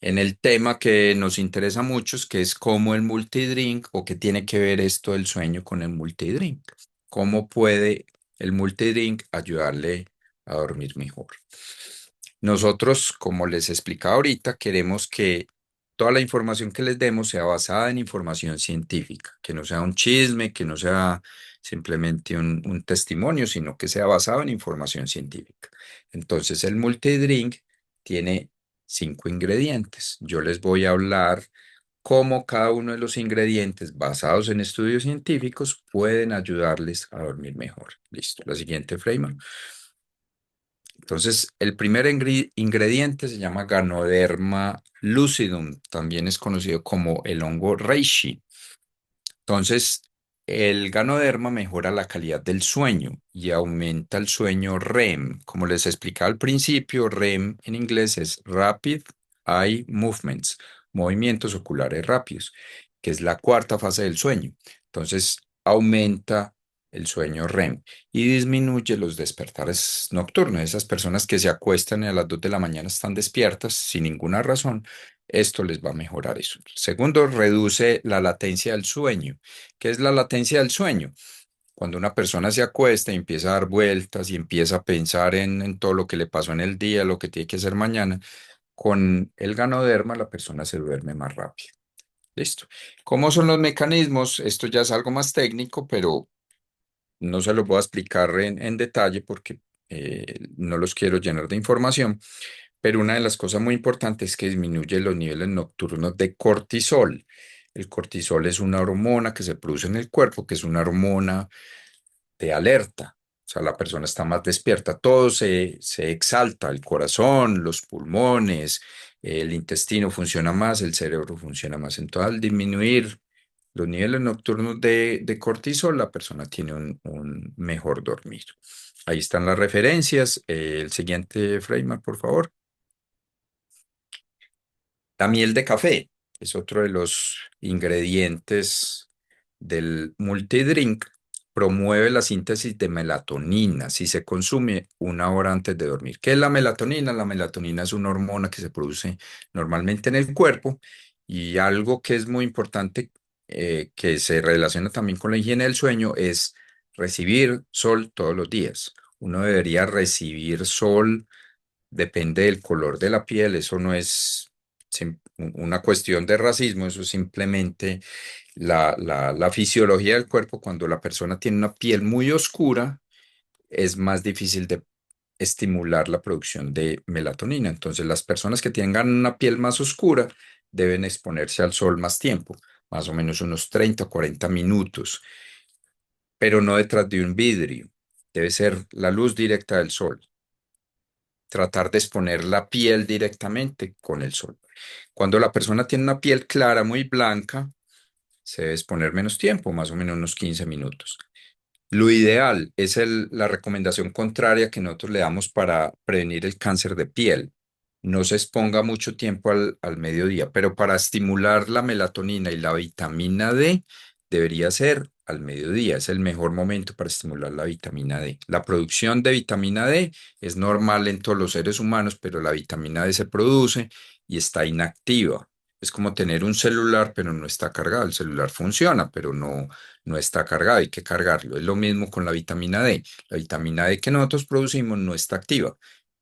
el tema que nos interesa mucho, que es cómo el multidrink o qué tiene que ver esto del sueño con el multidrink. ¿Cómo puede el multidrink ayudarle a dormir mejor? Nosotros, como les explicaba ahorita, queremos que toda la información que les demos sea basada en información científica, que no sea un chisme, que no sea simplemente un testimonio, sino que sea basado en información científica. Entonces, el multidrink tiene 5 ingredientes. Yo les voy a hablar cómo cada uno de los ingredientes basados en estudios científicos pueden ayudarles a dormir mejor. Listo. La siguiente frame. Entonces, el primer ingrediente se llama Ganoderma lucidum, también es conocido como el hongo reishi. Entonces, el ganoderma mejora la calidad del sueño y aumenta el sueño REM. Como les explicaba al principio, REM en inglés es Rapid Eye Movements, movimientos oculares rápidos, que es la cuarta fase del sueño. Entonces, aumenta el sueño REM y disminuye los despertares nocturnos. Esas personas que se acuestan y a las 2 de la mañana están despiertas sin ninguna razón, esto les va a mejorar eso. Segundo, reduce la latencia del sueño. ¿Qué es la latencia del sueño? Cuando una persona se acuesta y empieza a dar vueltas y empieza a pensar en todo lo que le pasó en el día, lo que tiene que hacer mañana, con el ganoderma la persona se duerme más rápido. Listo. ¿Cómo son los mecanismos? Esto ya es algo más técnico, pero no se los voy a explicar en detalle porque no los quiero llenar de información. Pero una de las cosas muy importantes es que disminuye los niveles nocturnos de cortisol. El cortisol es una hormona que se produce en el cuerpo, que es una hormona de alerta. O sea, la persona está más despierta, todo se exalta, el corazón, los pulmones, el intestino funciona más, el cerebro funciona más. Entonces, al disminuir los niveles nocturnos de cortisol, la persona tiene un mejor dormir. Ahí están las referencias. El siguiente frame, por favor. La miel de café es otro de los ingredientes del multidrink. Promueve la síntesis de melatonina si se consume 1 hora antes de dormir. ¿Qué es la melatonina? La melatonina es una hormona que se produce normalmente en el cuerpo y algo que es muy importante, que se relaciona también con la higiene del sueño, es recibir sol todos los días. Uno debería recibir sol. Depende del color de la piel, eso no es una cuestión de racismo, eso es simplemente la fisiología del cuerpo. Cuando la persona tiene una piel muy oscura, es más difícil de estimular la producción de melatonina. Entonces, las personas que tengan una piel más oscura deben exponerse al sol más tiempo, más o menos unos 30 o 40 minutos, pero no detrás de un vidrio. Debe ser la luz directa del sol. Tratar de exponer la piel directamente con el sol. Cuando la persona tiene una piel clara, muy blanca, se debe exponer menos tiempo, más o menos unos 15 minutos. Lo ideal es la recomendación contraria que nosotros le damos para prevenir el cáncer de piel. No se exponga mucho tiempo al mediodía, pero para estimular la melatonina y la vitamina D debería ser al mediodía. Es el mejor momento para estimular la vitamina D. La producción de vitamina D es normal en todos los seres humanos, pero la vitamina D se produce y está inactiva. Es como tener un celular, pero no está cargado. El celular funciona, pero no está cargado, hay que cargarlo. Es lo mismo con la vitamina D. La vitamina D que nosotros producimos no está activa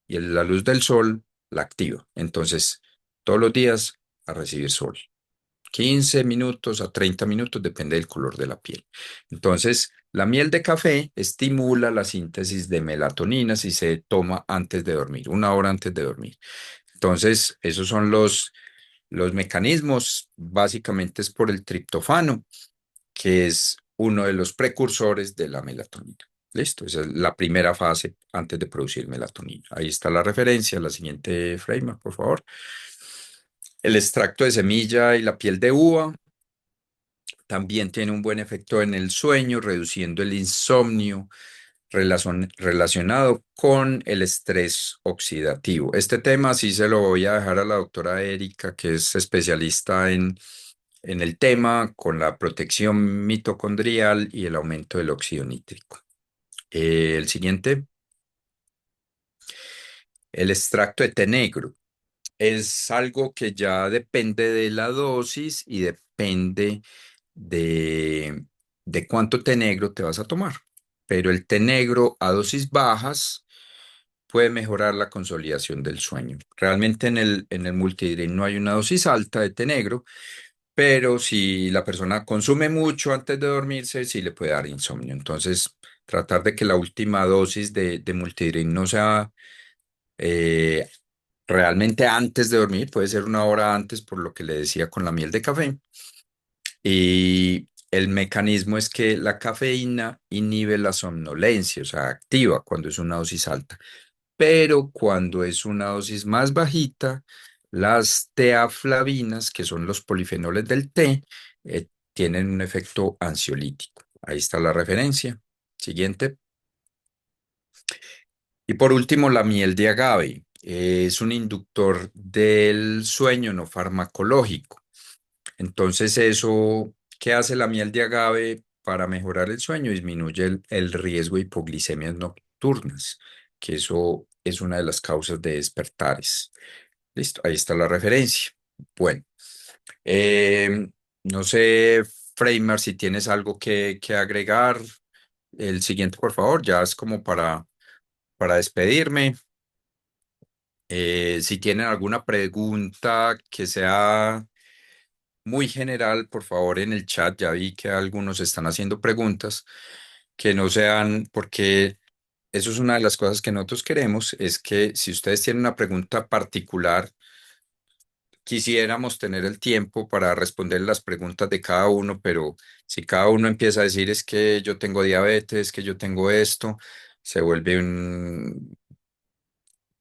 y la luz del sol la activa. Entonces, todos los días a recibir sol. 15 minutos a 30 minutos, depende del color de la piel. Entonces, la miel de café estimula la síntesis de melatonina si se toma antes de dormir, 1 hora antes de dormir. Entonces, esos son los mecanismos. Básicamente es por el triptofano, que es uno de los precursores de la melatonina. Listo, esa es la primera fase antes de producir melatonina. Ahí está la referencia, la siguiente frame, por favor. El extracto de semilla y la piel de uva también tiene un buen efecto en el sueño, reduciendo el insomnio relacionado con el estrés oxidativo. Este tema sí se lo voy a dejar a la doctora Erika, que es especialista en el tema con la protección mitocondrial y el aumento del óxido nítrico. El siguiente, el extracto de té negro. Es algo que ya depende de la dosis y depende de, de cuánto té negro te vas a tomar. Pero el té negro a dosis bajas puede mejorar la consolidación del sueño. Realmente en el multidrink no hay una dosis alta de té negro, pero si la persona consume mucho antes de dormirse, sí le puede dar insomnio. Entonces, tratar de que la última dosis de multidrink no sea eh, realmente antes de dormir, puede ser una hora antes, por lo que le decía con la miel de café. Y el mecanismo es que la cafeína inhibe la somnolencia, o sea, activa cuando es una dosis alta. Pero cuando es una dosis más bajita, las teaflavinas, que son los polifenoles del té, tienen un efecto ansiolítico. Ahí está la referencia. Siguiente. Y por último, la miel de agave. Es un inductor del sueño no farmacológico. Entonces, eso, ¿qué hace la miel de agave para mejorar el sueño? Disminuye el riesgo de hipoglicemias nocturnas, que eso es una de las causas de despertares. Listo, ahí está la referencia. Bueno, eh, no sé, Freymar, si tienes algo que agregar. El siguiente, por favor, ya es como para despedirme. Si tienen alguna pregunta que sea muy general, por favor, en el chat, ya vi que algunos están haciendo preguntas que no sean, porque eso es una de las cosas que nosotros queremos, es que si ustedes tienen una pregunta particular, quisiéramos tener el tiempo para responder las preguntas de cada uno, pero si cada uno empieza a decir es que yo tengo diabetes, que yo tengo esto, se vuelve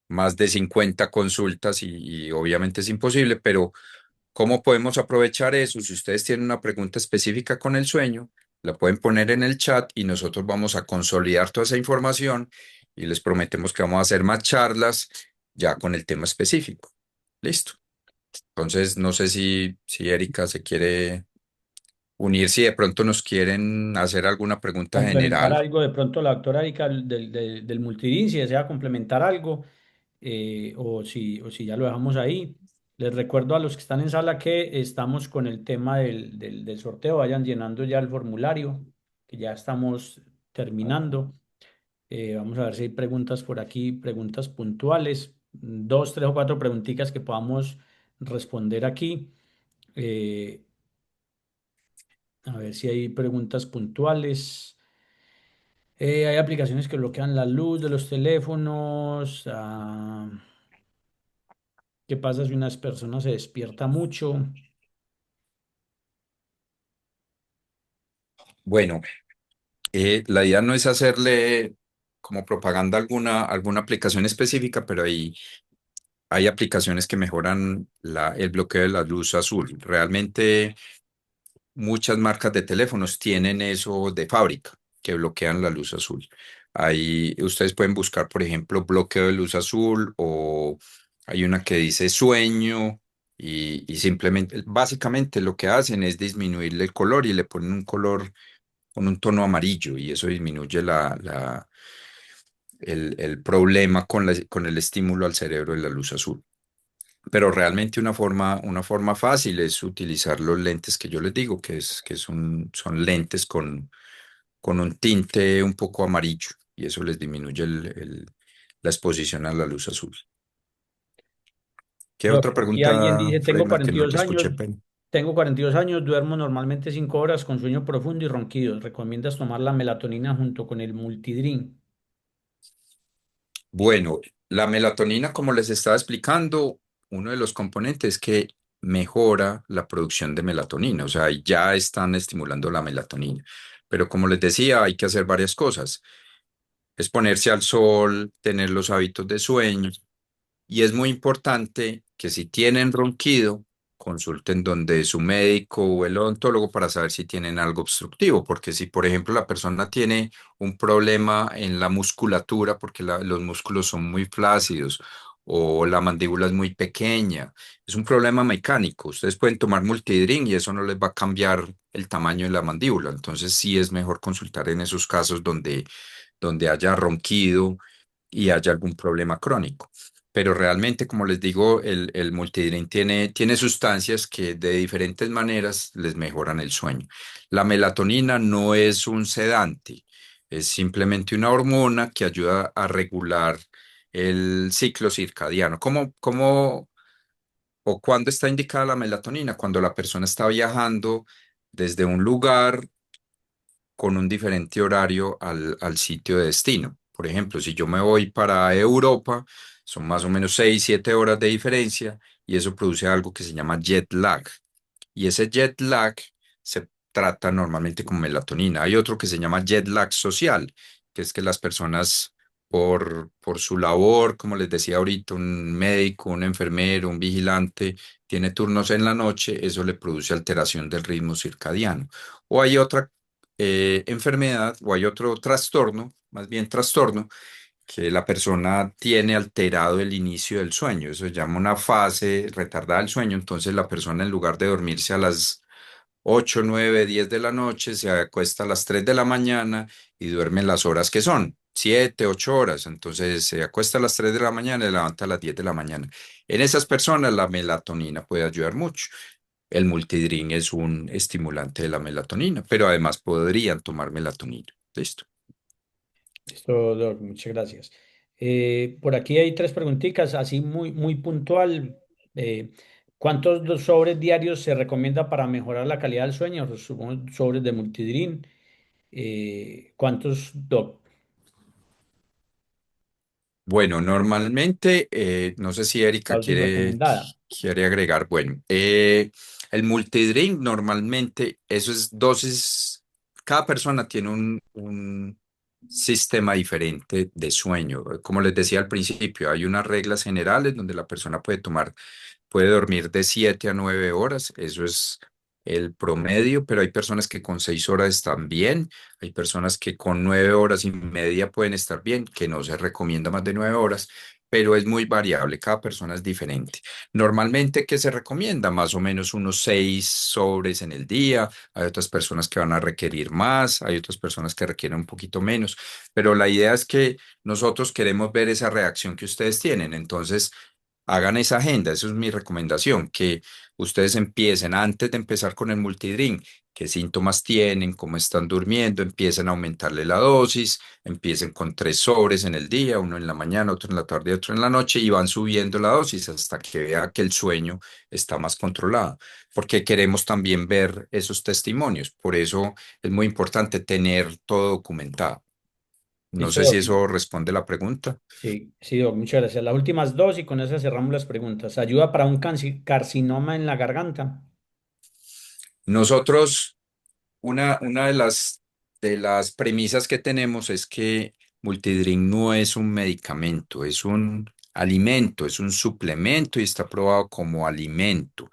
más de 50 consultas y obviamente es imposible, pero ¿cómo podemos aprovechar eso? Si ustedes tienen una pregunta específica con el sueño, la pueden poner en el chat y nosotros vamos a consolidar toda esa información y les prometemos que vamos a hacer más charlas ya con el tema específico. Listo. Entonces, no sé si Erika se quiere unir, si de pronto nos quieren hacer alguna pregunta Complementar general. algo de pronto la doctora Erika del multidín, si desea complementar algo, o si ya lo dejamos ahí. Les recuerdo a los que están en sala que estamos con el tema del sorteo, vayan llenando ya el formulario, que ya estamos terminando. Vamos a ver si hay preguntas por aquí, preguntas puntuales, dos, tres o cuatro preguntitas que podamos responder aquí. Eh, a ver si hay preguntas puntuales. Hay aplicaciones que bloquean la luz de los teléfonos. ¿Qué pasa si una persona se despierta mucho? Bueno, la idea no es hacerle como propaganda alguna aplicación específica, pero hay aplicaciones que mejoran el bloqueo de la luz azul. Realmente muchas marcas de teléfonos tienen eso de fábrica, que bloquean la luz azul. Ahí ustedes pueden buscar, por ejemplo, bloqueo de luz azul o hay una que dice sueño y simplemente, básicamente lo que hacen es disminuirle el color y le ponen un color con un tono amarillo y eso disminuye el problema con el estímulo al cerebro de la luz azul. Pero realmente una forma fácil es utilizar los lentes que yo les digo, que son lentes con un tinte un poco amarillo y eso les disminuye la exposición a la luz azul. ¿Qué Doc, otra aquí alguien pregunta, dice, Freymar, que no te escuché? tengo 42 años, duermo normalmente 5 horas con sueño profundo y ronquidos. ¿Recomiendas tomar la melatonina junto con el multidrin? Bueno, la melatonina, como les estaba explicando, uno de los componentes que mejora la producción de melatonina, o sea, ya están estimulando la melatonina. Pero como les decía, hay que hacer varias cosas. Exponerse al sol, tener los hábitos de sueño. Y es muy importante que si tienen ronquido, consulten donde su médico o el odontólogo para saber si tienen algo obstructivo, porque si, por ejemplo, la persona tiene un problema en la musculatura, porque los músculos son muy flácidos o la mandíbula es muy pequeña, es un problema mecánico. Ustedes pueden tomar multidrink y eso no les va a cambiar el tamaño de la mandíbula. Entonces sí es mejor consultar en esos casos donde haya ronquido y haya algún problema crónico. Pero realmente, como les digo, el multidrink tiene sustancias que de diferentes maneras les mejoran el sueño. La melatonina no es un sedante, es simplemente una hormona que ayuda a regular el ciclo circadiano. ¿Cómo o cuándo está indicada la melatonina? Cuando la persona está viajando desde un lugar con un diferente horario al sitio de destino. Por ejemplo, si yo me voy para Europa, son más o menos 6, 7 horas de diferencia y eso produce algo que se llama jet lag. Y ese jet lag se trata normalmente con melatonina. Hay otro que se llama jet lag social, que es que las personas por su labor, como les decía ahorita, un médico, un enfermero, un vigilante, tiene turnos en la noche, eso le produce alteración del ritmo circadiano. O hay otra enfermedad o hay otro trastorno, más bien trastorno, que la persona tiene alterado el inicio del sueño. Eso se llama una fase retardada del sueño. Entonces la persona en lugar de dormirse a las 8, 9, 10 de la noche, se acuesta a las 3 de la mañana y duerme las horas que son, 7, 8 horas. Entonces se acuesta a las 3 de la mañana y levanta a las 10 de la mañana. En esas personas la melatonina puede ayudar mucho. El multidrink es un estimulante de la melatonina, pero además podrían tomar melatonina. Listo. Listo, Doc, muchas gracias. Por aquí hay tres preguntitas, así muy puntual. Eh, ¿Cuántos sobres diarios se recomienda para mejorar la calidad del sueño? Supongo sobres de Multidrin. ¿Cuántos, Doc? Bueno, normalmente, no sé si La Erika dosis recomendada. quiere agregar, bueno, el multidrink normalmente, eso es dosis, cada persona tiene un sistema diferente de sueño. Como les decía al principio, hay unas reglas generales donde la persona puede dormir de 7 a 9 horas, eso es el promedio, pero hay personas que con 6 horas están bien, hay personas que con 9 horas y media pueden estar bien, que no se recomienda más de 9 horas, pero es muy variable, cada persona es diferente. Normalmente, ¿qué se recomienda? Más o menos unos 6 sobres en el día, hay otras personas que van a requerir más, hay otras personas que requieren un poquito menos, pero la idea es que nosotros queremos ver esa reacción que ustedes tienen, entonces hagan esa agenda, eso es mi recomendación, que ustedes empiecen antes de empezar con el multidrink, qué síntomas tienen, cómo están durmiendo, empiecen a aumentarle la dosis, empiecen con 3 sobres en el día, uno en la mañana, otro en la tarde, otro en la noche, y van subiendo la dosis hasta que vea que el sueño está más controlado, porque queremos también ver esos testimonios, por eso es muy importante tener todo documentado. No Listo, sé si Doc. eso responde la pregunta. Sí, sí, Doc, muchas gracias. Las últimas dos y con esas cerramos las preguntas. ¿Ayuda para un carcinoma en la garganta? Nosotros una de las premisas que tenemos es que Multidrink no es un medicamento, es un alimento, es un suplemento y está probado como alimento.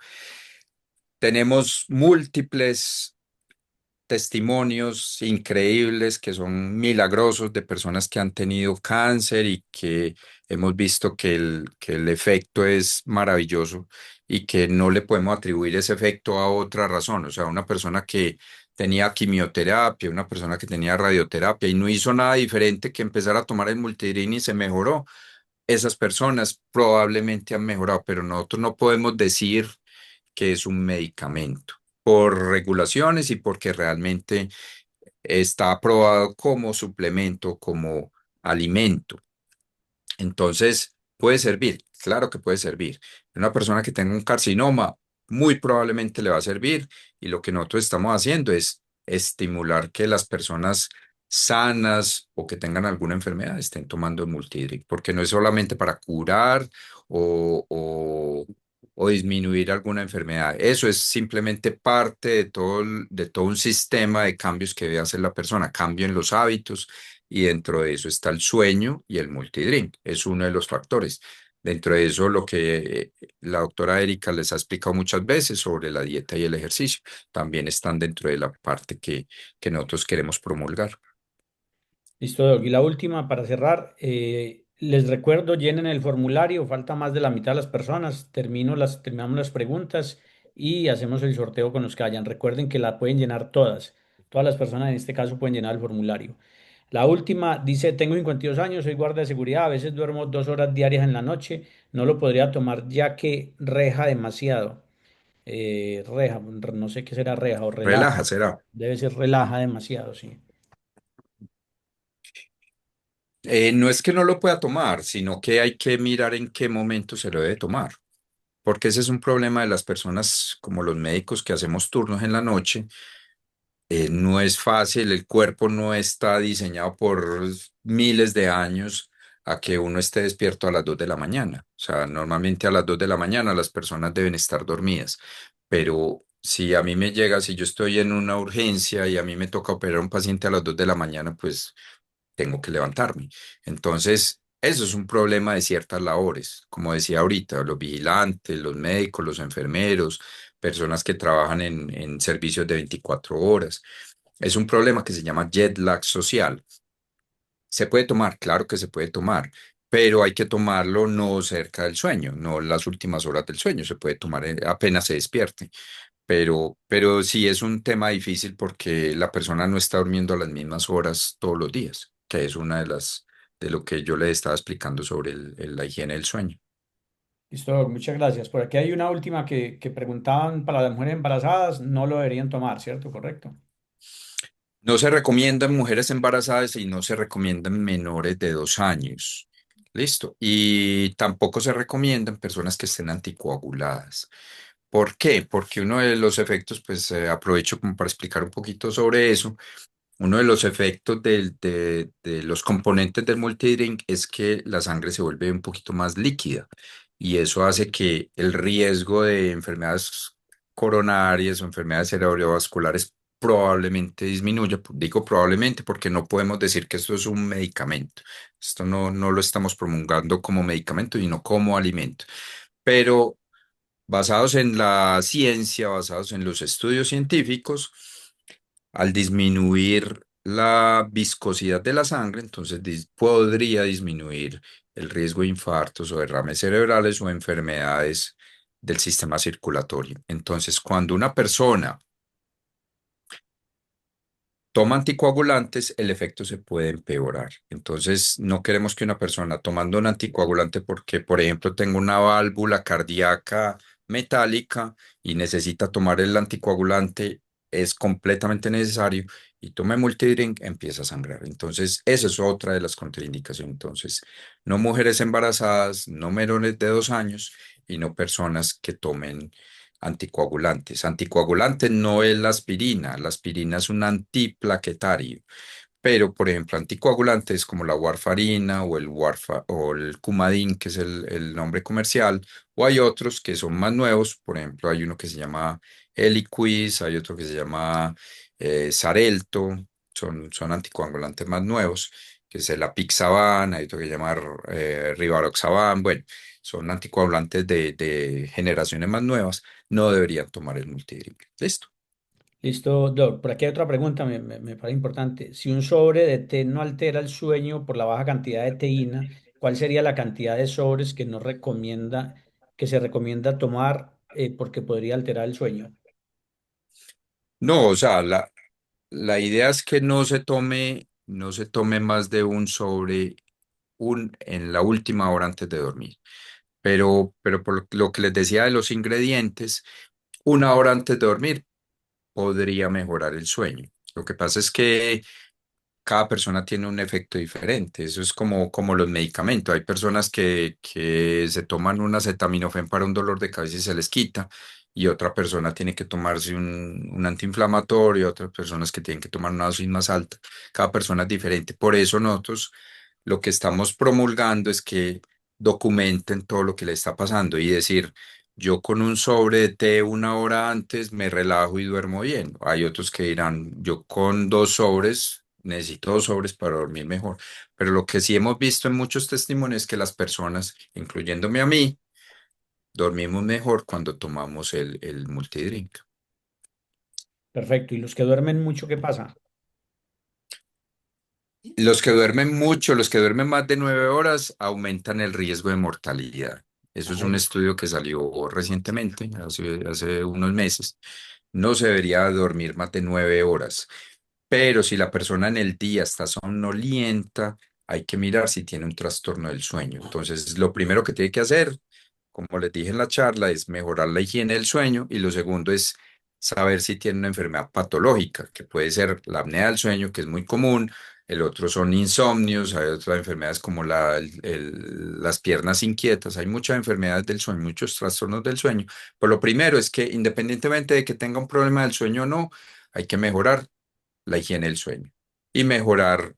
Tenemos múltiples testimonios increíbles que son milagrosos de personas que han tenido cáncer y que hemos visto que el efecto es maravilloso y que no le podemos atribuir ese efecto a otra razón. O sea, una persona que tenía quimioterapia, una persona que tenía radioterapia y no hizo nada diferente que empezar a tomar el multidrין y se mejoró. Esas personas probablemente han mejorado, pero nosotros no podemos decir que es un medicamento por regulaciones y porque realmente está aprobado como suplemento, como alimento. Entonces, puede servir, claro que puede servir. Una persona que tenga un carcinoma, muy probablemente le va a servir y lo que nosotros estamos haciendo es estimular que las personas sanas o que tengan alguna enfermedad estén tomando el multidrink, porque no es solamente para curar o, o, o disminuir alguna enfermedad. Eso es simplemente parte de todo un sistema de cambios que debe hacer la persona, cambio en los hábitos y dentro de eso está el sueño y el multidrink. Es uno de los factores. Dentro de eso, lo que la doctora Erika les ha explicado muchas veces sobre la dieta y el ejercicio, también están dentro de la parte que nosotros queremos promulgar. Listo, Doc. Y la última para cerrar, les recuerdo, llenen el formulario, falta más de la mitad de las personas, terminamos las preguntas y hacemos el sorteo con los que hayan. Recuerden que la pueden llenar todas las personas en este caso pueden llenar el formulario. La última dice, tengo 52 años, soy guardia de seguridad, a veces duermo 2 horas diarias en la noche, no lo podría tomar ya que reja demasiado. Reja, no sé qué será reja o relaja, Relaja, será. debe ser relaja demasiado, sí. No es que no lo pueda tomar, sino que hay que mirar en qué momento se lo debe tomar, porque ese es un problema de las personas como los médicos que hacemos turnos en la noche. No es fácil, el cuerpo no está diseñado por miles de años a que uno esté despierto a las 2 de la mañana. O sea, normalmente a las 2 de la mañana las personas deben estar dormidas, pero si a mí me llega, si yo estoy en una urgencia y a mí me toca operar a un paciente a las 2 de la mañana, pues tengo que levantarme. Entonces, eso es un problema de ciertas labores, como decía ahorita, los vigilantes, los médicos, los enfermeros, personas que trabajan en servicios de 24 horas. Es un problema que se llama jet lag social. Se puede tomar, claro que se puede tomar, pero hay que tomarlo no cerca del sueño, no en las últimas horas del sueño, se puede tomar apenas se despierte. Pero sí es un tema difícil porque la persona no está durmiendo a las mismas horas todos los días, que es una de de lo que yo le estaba explicando sobre la higiene del sueño. Listo, muchas gracias. Por aquí hay una última que preguntaban para las mujeres embarazadas, no lo deberían tomar, ¿cierto? Correcto. No se recomienda en mujeres embarazadas y no se recomienda en menores de 2 años. Listo. Y tampoco se recomienda en personas que estén anticoaguladas. ¿Por qué? Porque uno de los efectos, pues aprovecho como para explicar un poquito sobre eso. Uno de los efectos de los componentes del multidrink es que la sangre se vuelve un poquito más líquida y eso hace que el riesgo de enfermedades coronarias o enfermedades cerebrovasculares probablemente disminuya. Digo probablemente porque no podemos decir que esto es un medicamento. Esto no lo estamos promulgando como medicamento, sino como alimento. Pero basados en la ciencia, basados en los estudios científicos, al disminuir la viscosidad de la sangre, entonces podría disminuir el riesgo de infartos o derrames cerebrales o enfermedades del sistema circulatorio. Entonces, cuando una persona toma anticoagulantes, el efecto se puede empeorar. Entonces, no queremos que una persona tomando un anticoagulante porque, por ejemplo, tenga una válvula cardíaca metálica y necesita tomar el anticoagulante, es completamente necesario y tome multidrink, empieza a sangrar. Entonces, esa es otra de las contraindicaciones. Entonces, no mujeres embarazadas, no menores de 2 años y no personas que tomen anticoagulantes. Anticoagulantes no es la aspirina es un antiplaquetario, pero por ejemplo anticoagulantes como la warfarina o o el Coumadin, que es el nombre comercial, o hay otros que son más nuevos, por ejemplo hay uno que se llama Eliquis, hay otro que se llama Xarelto, son anticoagulantes más nuevos, que es el Apixaban, hay otro que se llama Rivaroxaban, bueno, son anticoagulantes de generaciones más nuevas, no deberían tomar el multidrink. Listo. Listo, Doc. Por aquí hay otra pregunta, me parece importante. Si un sobre de té no altera el sueño por la baja cantidad de teína, ¿cuál sería la cantidad de sobres que no recomienda, que se recomienda tomar porque podría alterar el sueño? No, o sea, la idea es que no se tome más de un sobre en la última hora antes de dormir. Pero por lo que les decía de los ingredientes, 1 hora antes de dormir podría mejorar el sueño. Lo que pasa es que cada persona tiene un efecto diferente. Eso es como los medicamentos. Hay personas que se toman un acetaminofén para un dolor de cabeza y se les quita, y otra persona tiene que tomarse un antiinflamatorio, otras personas que tienen que tomar una dosis más alta. Cada persona es diferente. Por eso nosotros lo que estamos promulgando es que documenten todo lo que le está pasando y decir, yo con un sobre de té 1 hora antes me relajo y duermo bien. Hay otros que dirán, yo con 2 sobres necesito 2 sobres para dormir mejor. Pero lo que sí hemos visto en muchos testimonios es que las personas, incluyéndome a mí, dormimos mejor cuando tomamos el multidrink. Perfecto. ¿Y los que duermen mucho, qué pasa? Los que duermen mucho, los que duermen más de 9 horas, aumentan el riesgo de mortalidad. Eso es un Ay, estudio que salió recientemente, hace unos meses. No se debería dormir más de 9 horas. Pero si la persona en el día está somnolienta, hay que mirar si tiene un trastorno del sueño. Entonces, lo primero que tiene que hacer, como les dije en la charla, es mejorar la higiene del sueño y lo segundo es saber si tiene una enfermedad patológica, que puede ser la apnea del sueño, que es muy común. El otro son insomnios, hay otras enfermedades como las piernas inquietas. Hay muchas enfermedades del sueño, muchos trastornos del sueño. Pero lo primero es que independientemente de que tenga un problema del sueño o no, hay que mejorar la higiene del sueño y mejorar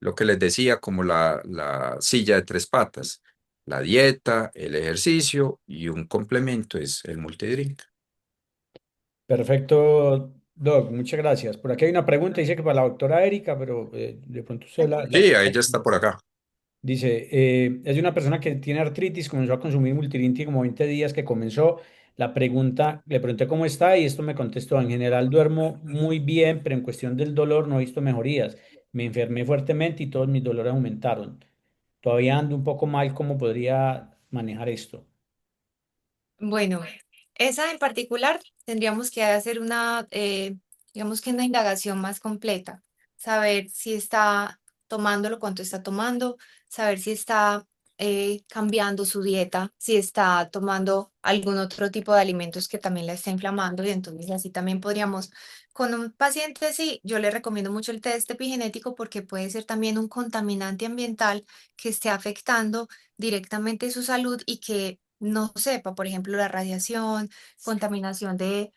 lo que les decía, como la silla de 3 patas, la dieta, el ejercicio y un complemento es el multidrink. perfecto, Doc. Muchas gracias. Por aquí hay una pregunta, dice que para la doctora Erika, pero de pronto usted Sí, ahí ya está por acá. dice, es de una persona que tiene artritis, comenzó a consumir multilinti como 20 días que comenzó. La pregunta, le pregunté cómo está y esto me contestó, en general duermo muy bien, pero en cuestión del dolor no he visto mejorías. Me enfermé fuertemente y todos mis dolores aumentaron. Todavía ando un poco mal, ¿cómo podría manejar esto? Bueno, esa en particular tendríamos que hacer una, digamos que una indagación más completa, saber si está tomándolo, cuánto está tomando, saber si está cambiando su dieta, si está tomando algún otro tipo de alimentos que también la está inflamando y entonces así también podríamos, con un paciente sí, yo le recomiendo mucho el test epigenético porque puede ser también un contaminante ambiental que esté afectando directamente su salud y que no sepa, por ejemplo, la radiación, contaminación de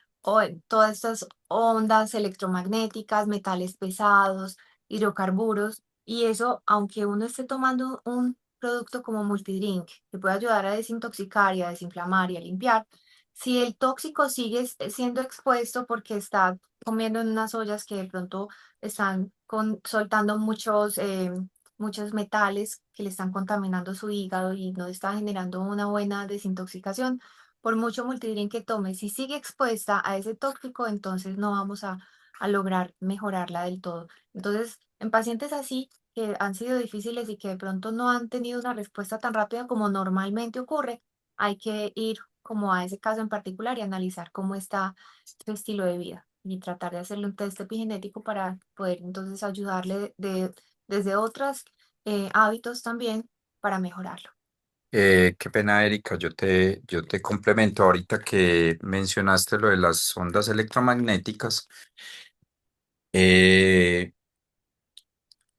todas estas ondas electromagnéticas, metales pesados, hidrocarburos, y eso, aunque uno esté tomando un producto como multidrink, que puede ayudar a desintoxicar y a desinflamar y a limpiar, si el tóxico sigue siendo expuesto porque está comiendo en unas ollas que de pronto están soltando muchos metales que le están contaminando su hígado y no está generando una buena desintoxicación. Por mucho multidrink que tome, si sigue expuesta a ese tóxico, entonces no vamos a lograr mejorarla del todo. Entonces, en pacientes así que han sido difíciles y que de pronto no han tenido una respuesta tan rápida como normalmente ocurre, hay que ir como a ese caso en particular y analizar cómo está su estilo de vida y tratar de hacerle un test epigenético para poder entonces ayudarle desde otros hábitos también para mejorarlo. Qué pena, Erika, yo te complemento ahorita que mencionaste lo de las ondas electromagnéticas. Eh,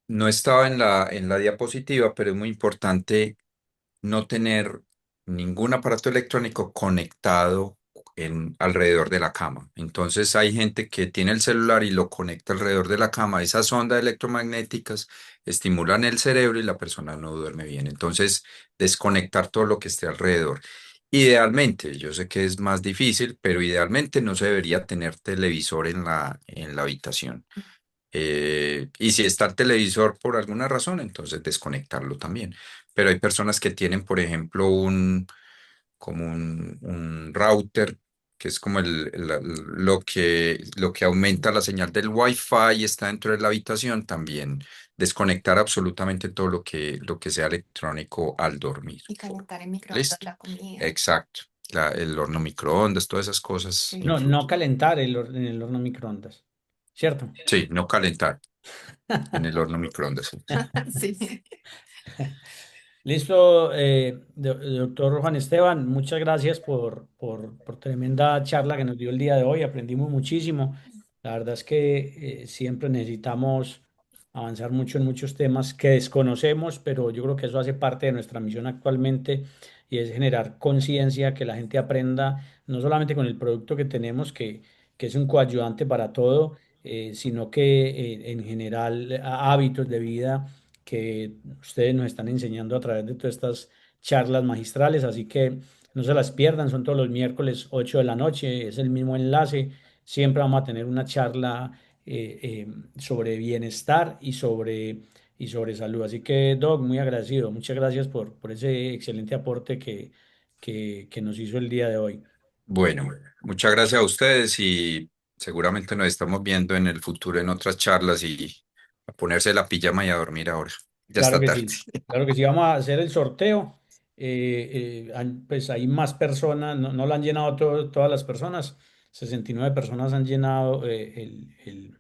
no estaba en la diapositiva, pero es muy importante no tener ningún aparato electrónico conectado alrededor de la cama. Entonces hay gente que tiene el celular y lo conecta alrededor de la cama. Esas ondas electromagnéticas estimulan el cerebro y la persona no duerme bien. Entonces, desconectar todo lo que esté alrededor. Idealmente, yo sé que es más difícil, pero idealmente no se debería tener televisor en la habitación. Y si está el televisor por alguna razón, entonces desconectarlo también. Pero hay personas que tienen, por ejemplo, como un router, que es como lo que aumenta la señal del Wi-Fi y está dentro de la habitación, también desconectar absolutamente todo lo que sea electrónico al dormir. Y calentar en microondas ¿Listo? la comida. Exacto. El horno microondas, todas esas cosas Sí. No, no influyen. calentar en el horno microondas, ¿cierto? Sí, no calentar en el horno microondas. Sí. Sí. Listo, doctor Juan Esteban, muchas gracias por tremenda charla que nos dio el día de hoy. Aprendimos muchísimo. La verdad es que siempre necesitamos avanzar mucho en muchos temas que desconocemos, pero yo creo que eso hace parte de nuestra misión actualmente y es generar conciencia, que la gente aprenda no solamente con el producto que tenemos, que es un coayudante para todo, sino que en general hábitos de vida que ustedes nos están enseñando a través de todas estas charlas magistrales, así que no se las pierdan, son todos los miércoles 8 de la noche, es el mismo enlace, siempre vamos a tener una charla sobre bienestar y sobre salud. Así que, Doc, muy agradecido. Muchas gracias por ese excelente aporte que nos hizo el día de hoy. Bueno, muchas gracias a ustedes y seguramente nos estamos viendo en el futuro en otras charlas y a ponerse la pijama y a dormir ahora. Ya Claro está que tarde. sí, claro que sí. Vamos a hacer el sorteo. Pues hay más personas, no lo han llenado todas las personas. 69 personas han llenado el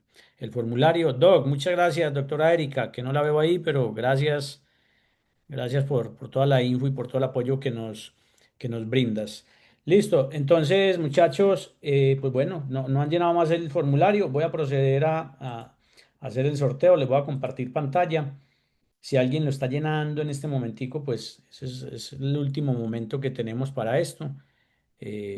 formulario. Doc, muchas gracias, doctora Erika, que no la veo ahí, pero gracias, gracias por toda la info y por todo el apoyo que nos brindas. Listo, entonces muchachos, pues bueno, no han llenado más el formulario. Voy a proceder a hacer el sorteo. Les voy a compartir pantalla. Si alguien lo está llenando en este momento, pues ese es el último momento que tenemos para esto.